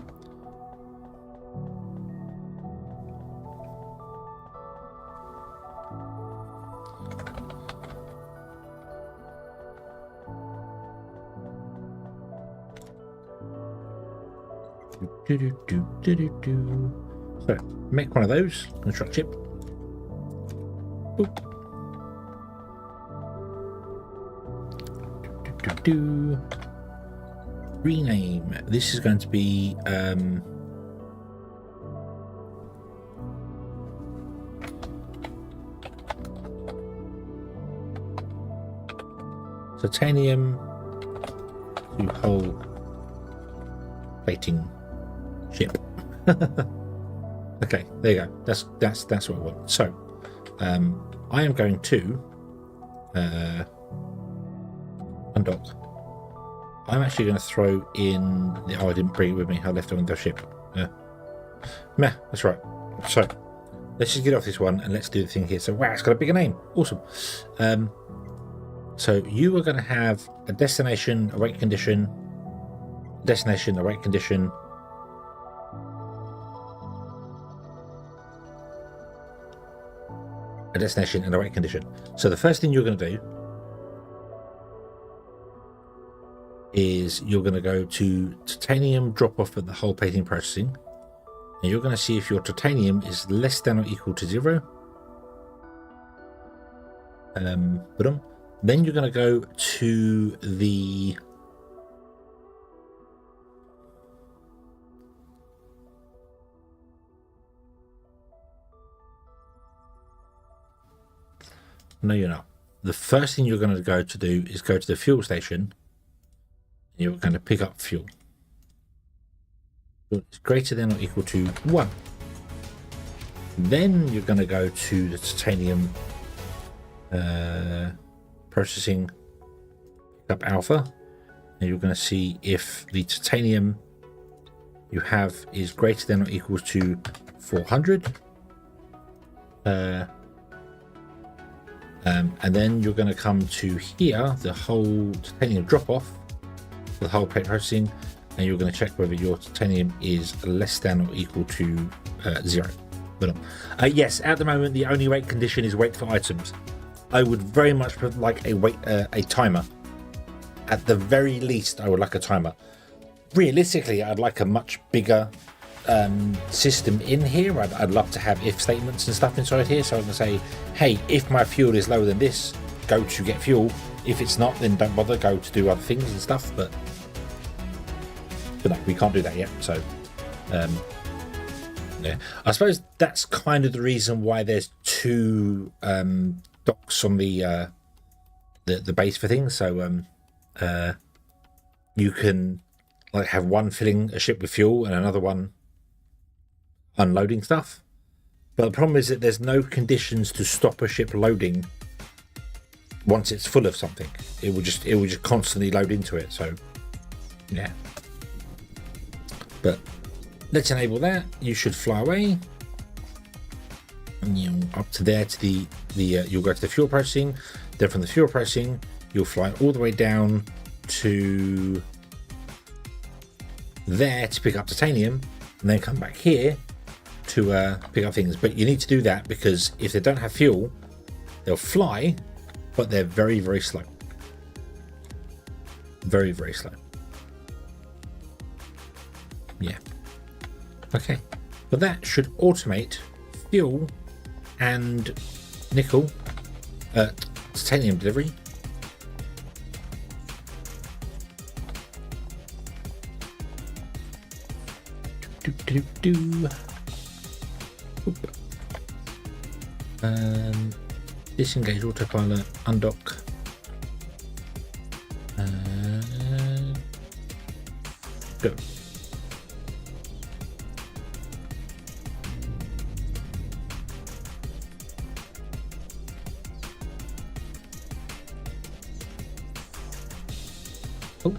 So, make one of those. Construct chip. Boop. Rename. This is going to be titanium to hull plating ship. Okay, there you go. That's what I want. So I am going to undock. I'm actually going to throw in the I didn't bring it with me. I left it on the ship. Meh, that's right. So let's just get off this one and let's do the thing here. So wow, it's got a bigger name. Awesome. So you are going to have a destination, await condition, destination, await condition, a destination and a await condition. So the first thing you're going to do is you're going to go to titanium drop off at the hull plating processing, and you're going to see if your titanium is less than or equal to 0. Then you're going to go to the no, you're not. The first thing you're going to go to do is go to the fuel station. And you're going to pick up fuel. It's greater than or equal to 1. Then you're going to go to the titanium processing, pick up alpha, and you're going to see if the titanium you have is greater than or equal to 400. And then you're going to come to here, the whole titanium drop off, the whole plate processing, and you're going to check whether your titanium is less than or equal to 0. But yes, at the moment the only wait condition is wait for items. I would very much like a timer. At the very least, I would like a timer. Realistically, I'd like a much bigger system in here. I'd love to have if statements and stuff inside here, so I can say, hey, if my fuel is lower than this, go to get fuel. If it's not, then don't bother, go to do other things and stuff. But no, we can't do that yet. So yeah, I suppose that's kind of the reason why there's 2 docks on the base for things. So you can like have one filling a ship with fuel and another one unloading stuff. But the problem is that there's no conditions to stop a ship loading once it's full of something. It will just constantly load into it. So yeah, but let's enable that. You should fly away. And you up to there to the you'll go to the fuel processing. Then from the fuel processing, you'll fly all the way down to there to pick up titanium, and then come back here to pick up things. But you need to do that because if they don't have fuel, they'll fly, but they're very, very slow. Very, very slow. Yeah. Okay. But that should automate fuel and nickel, titanium delivery. Disengage autopilot, undock. Go. Oh.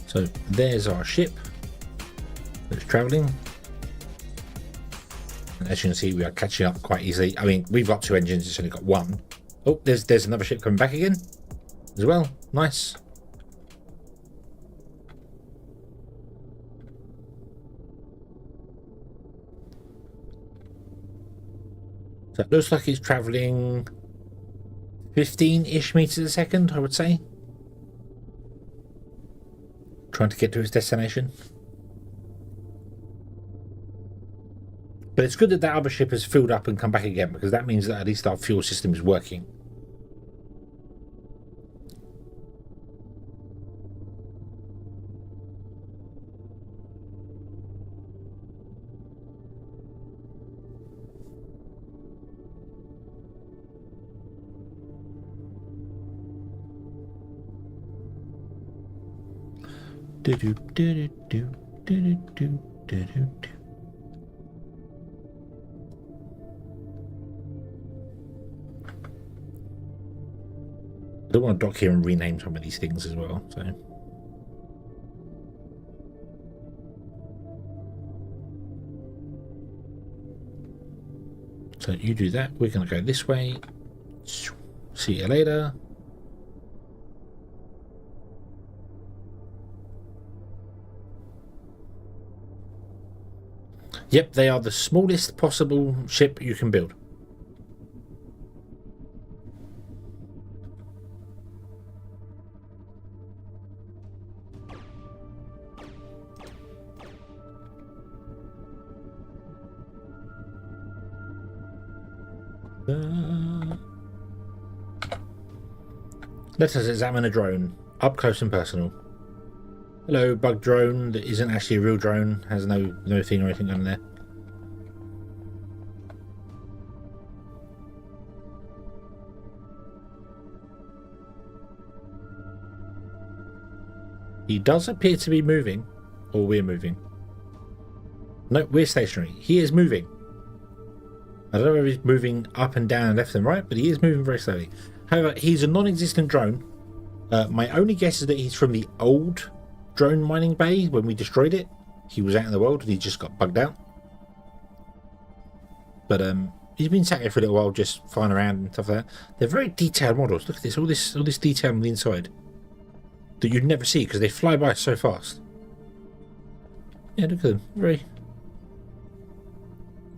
So there's our ship that's traveling. And as you can see, we are catching up quite easily. I mean, we've got 2 engines, it's only got 1. Oh, there's another ship coming back again as well. Nice. So it looks like it's traveling 15-ish meters a second, I would say. Trying to get to its destination. But it's good that that other ship has filled up and come back again, because that means that at least our fuel system is working. Do do do do do do do do. I don't want to dock here and rename some of these things as well. So you do that. We're going to go this way. See you later. Yep, they are the smallest possible ship you can build. Let us examine a drone, up close and personal. Hello, bug drone that isn't actually a real drone, has no thing or anything on there. He does appear to be moving, or we're moving. No, we're stationary. He is moving. I don't know if he's moving up and down and left and right, but he is moving very slowly. However, he's a non-existent drone. My only guess is that he's from the old drone mining bay when we destroyed it. He was out in the world and he just got bugged out. But he's been sat here for a little while just flying around and stuff like that. They're very detailed models. Look at this, all this detail on the inside that you'd never see because they fly by so fast. Yeah, look at them.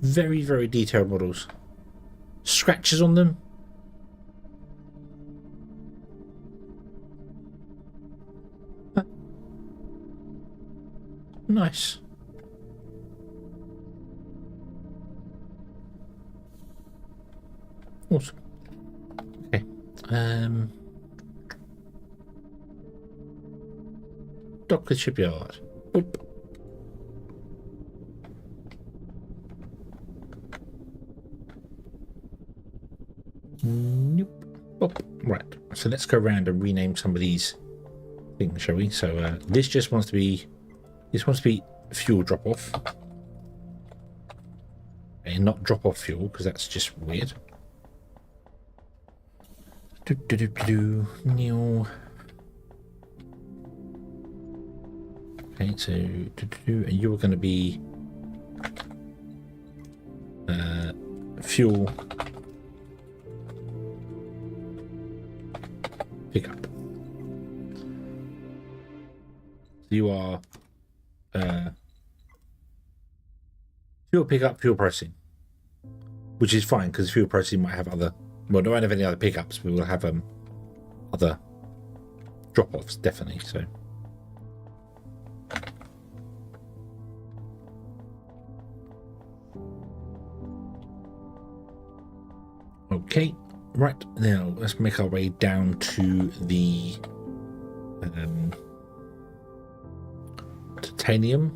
Very, very detailed models. Scratches on them. Nice. Awesome. Okay. Dock the shipyard. Oop. Nope. Oh, right. So let's go around and rename some of these things, shall we? So this just wants to be fuel drop off, and not drop off fuel because that's just weird. Okay, so and you're going to be fuel pickup. So you are fuel pickup, fuel processing, which is fine because fuel processing might have other. Well, we don't have any other pickups. We will have other drop-offs definitely. So. Okay, right, now let's make our way down to the titanium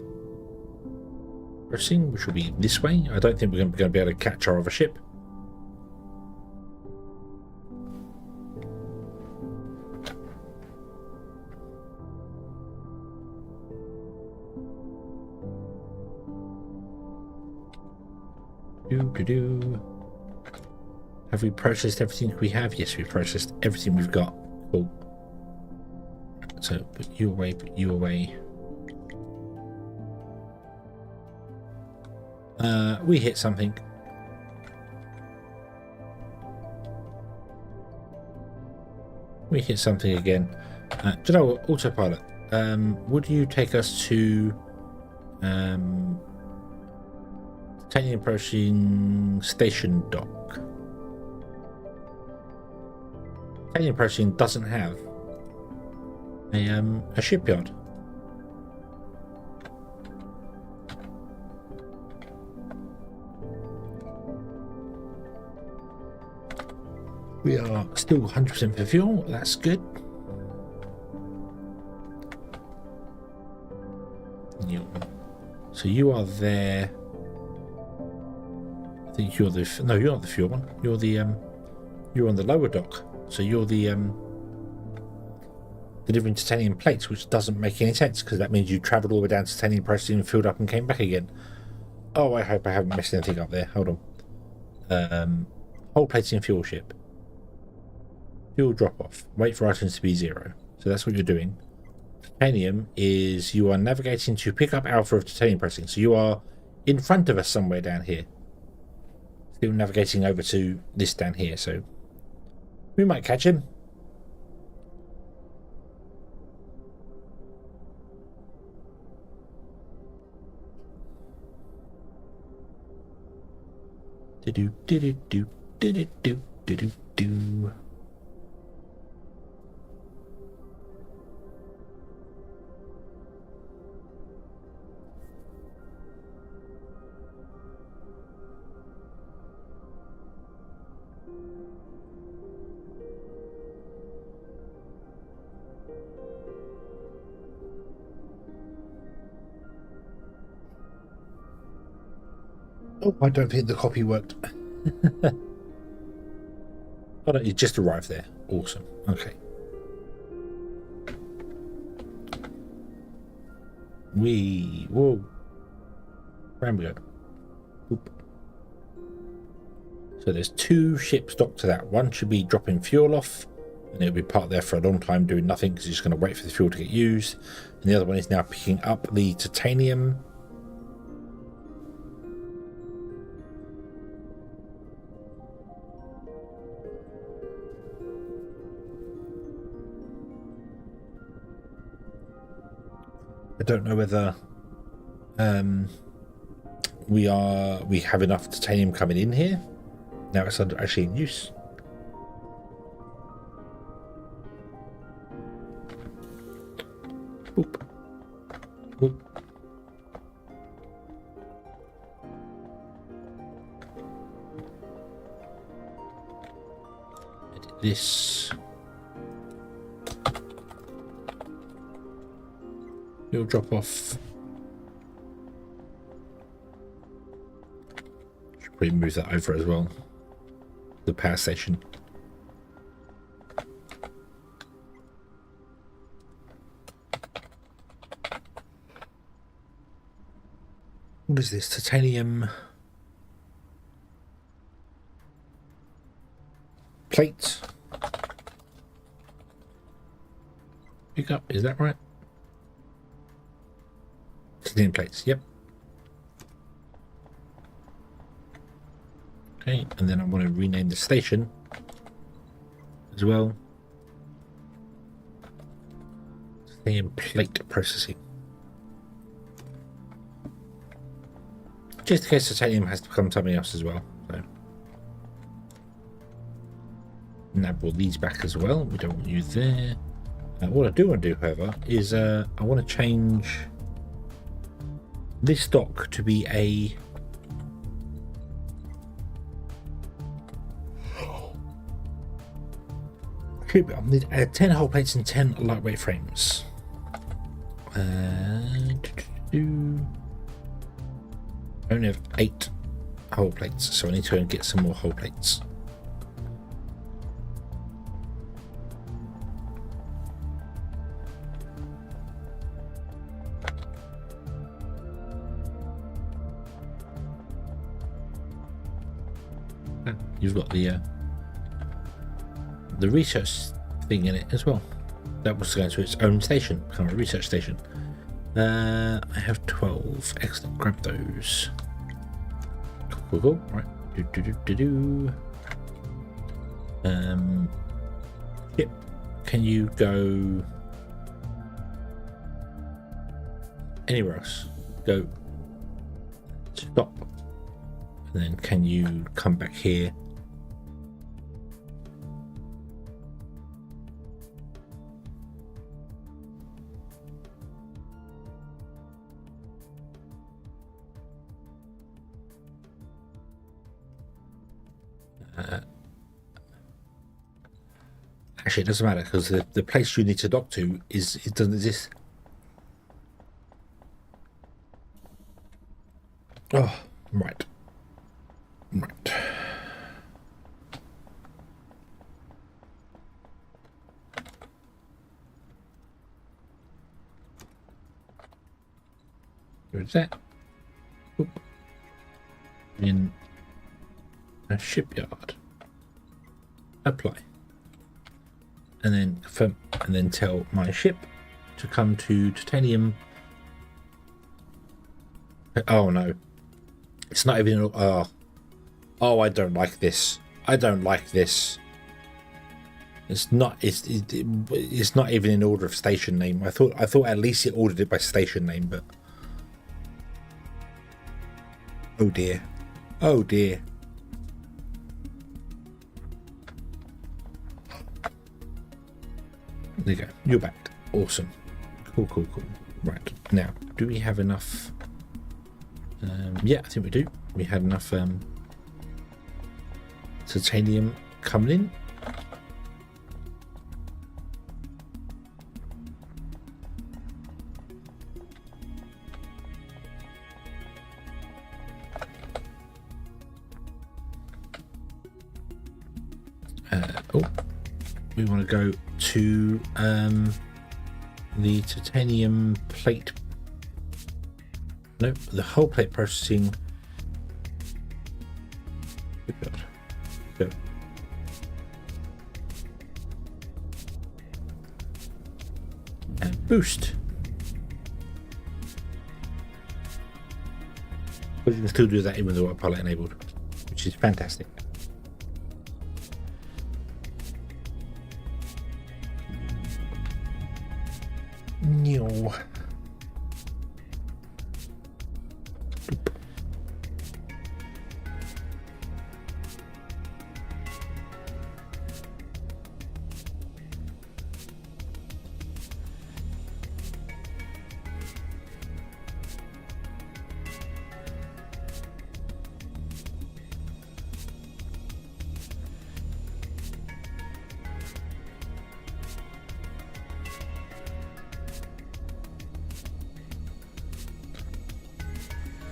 crossing, which will be this way. I don't think we're going to be able to catch our other ship. Have we processed everything we have? Yes, we've processed everything we've got. Cool. So, put you away, put you away. We hit something. We hit something again. Do you know what? Autopilot. Would you take us to titanium approaching station dock? Titanium approaching doesn't have a shipyard. We are still 100% for fuel. That's good. So you are there. I think you're the no. You're not the fuel one. You're the you're on the lower dock. So you're the delivering titanium plates, which doesn't make any sense because that means you travelled all the way down to titanium processing, filled up, and came back again. Oh, I hope I haven't messed anything up there. Hold on. Hold plating fuel ship. Fuel drop off. Wait for items to be 0. So that's what you're doing. Titanium is you are navigating to pick up alpha of titanium processing. So you are in front of us somewhere down here. Still navigating over to this down here. So we might catch him. Do do do do do do do do do do. Oh, I don't think the copy worked. Oh, no, it just arrived there. Awesome. Okay. Whoa. Where we go? Oop. So there's 2 ships docked to that. One should be dropping fuel off, and it'll be parked there for a long time doing nothing because it's just going to wait for the fuel to get used. And the other one is now picking up the titanium. I don't know whether we have enough titanium coming in here. Now it's actually in use. Oop. Oop. Edit this. You'll drop off. Should probably move that over as well. The power station. What is this? Titanium plate. Pick up, is that right? Titanium plates, yep. Okay, and then I want to rename the station as well. Titanium plate processing. Just in case titanium has to become something else as well. So nab all these back as well. We don't want you there. What I do want to do, however, is I want to change this dock to be a I need 10 hull plates and 10 lightweight frames. I only have 8 hull plates, so I need to go and get some more hull plates. You've got the research thing in it as well. That was going to its own station, become a research station. I have 12. Excellent. Grab those. Cool. Right. Yep. Can you go anywhere else? Go. Stop. And then can you come back here? Actually, it doesn't matter because the place you need to dock to it doesn't exist. Oh, right. Where's that? Oop. In a shipyard. Apply. And then confirm, and then tell my ship to come to titanium. Oh no, it's not even. Oh, I don't like this. It's not. It's not even in order of station name. I thought at least it ordered it by station name, but oh dear. There you go. You're back. Awesome. Cool. Right. Now, do we have enough? Yeah, I think we do. We had enough titanium coming in. We want to go to the titanium plate. Nope, the whole plate processing. Go. And boost. But you can still do that even with the autopilot enabled, which is fantastic. No.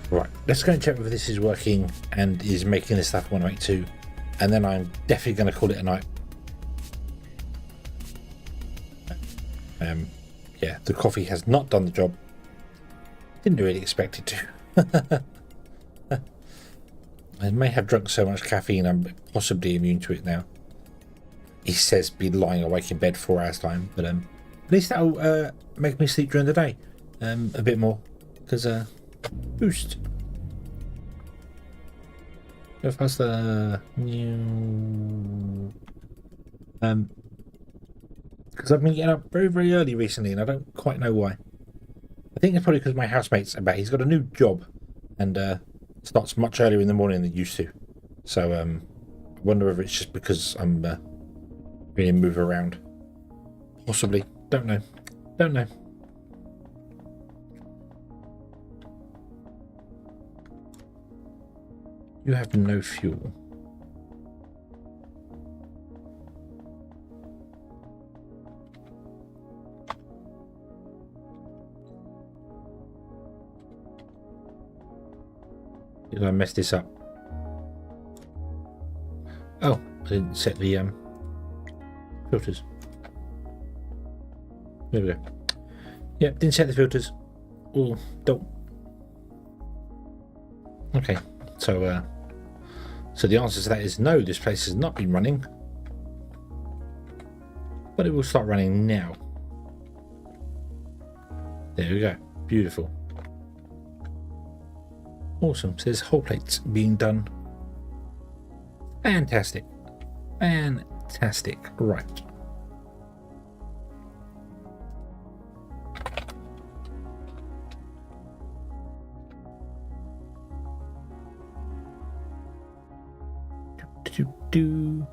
Right, let's go and check whether this is working and is making the stuff I want to make too, and then I'm definitely going to call it a night. Yeah, the coffee has not done the job. Didn't really expect it to. I may have drunk so much caffeine I'm possibly immune to it now. He says be lying awake in bed 4 hours time, but at least that'll make me sleep during the day a bit more. because boost. Go faster. New. Because I've been getting up very, very early recently, and I don't quite know why. I think it's probably because my housemate's about. He's got a new job, and starts much earlier in the morning than used to. So I wonder if it's just because I'm being moved around. Possibly. Don't know. Don't know. You have no fuel. Did I mess this up? Oh, I didn't set the filters. There we go. Yep, didn't set the filters. Oh, don't. Okay, so the answer to that is no, this place has not been running. But it will start running now. There we go. Beautiful. Awesome. So there's whole plates being done. Fantastic. Fantastic. Right. Do.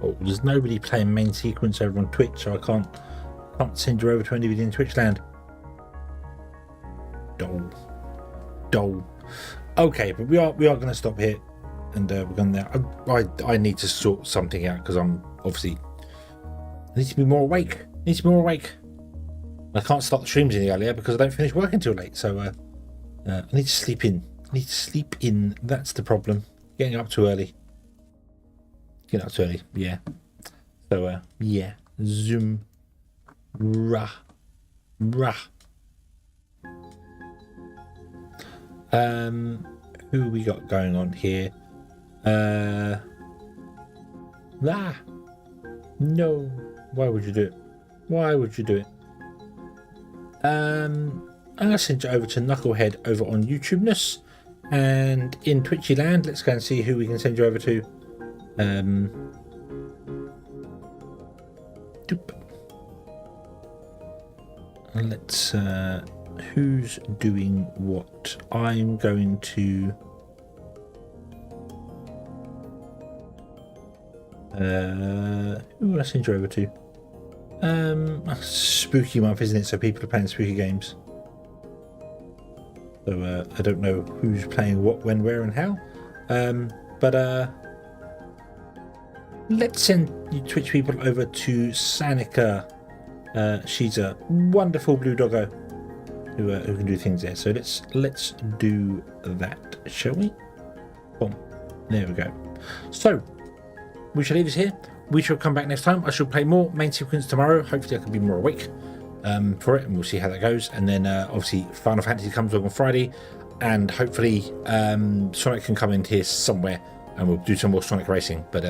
Oh, there's nobody playing main sequence over on Twitch, so I can't send you over to anybody in Twitch land. Dole. Okay, but we are going to stop here, and we're going to. I need to sort something out because I'm obviously. I need to be more awake. I can't start the streams any earlier because I don't finish work until late. So I need to sleep in. That's the problem. Getting up too early. Yeah. So yeah. Zoom. Rah. Who we got going on here? No. Why would you do it? I'm gonna send you over to Knucklehead over on YouTubeness, and in Twitchy land, let's go and see who we can send you over to. Let's who's doing what? I'm going to who will I send you over to? Spooky month, isn't it? So people are playing spooky games. So I don't know who's playing what, when, where, and how. But let's send you Twitch people over to Sanika. She's a wonderful blue doggo who can do things there. So let's do that, shall we? Boom. There we go. So we shall leave this here. We shall come back next time. I shall play more main sequence tomorrow. Hopefully I can be more awake for it, and we'll see how that goes. And then obviously Final Fantasy comes on Friday, and hopefully Sonic can come in here somewhere, and we'll do some more Sonic racing. But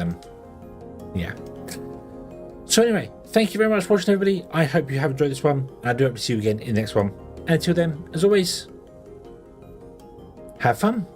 yeah. So anyway, thank you very much for watching, everybody. I hope you have enjoyed this one. I do hope to see you again in the next one. And until then, as always, have fun.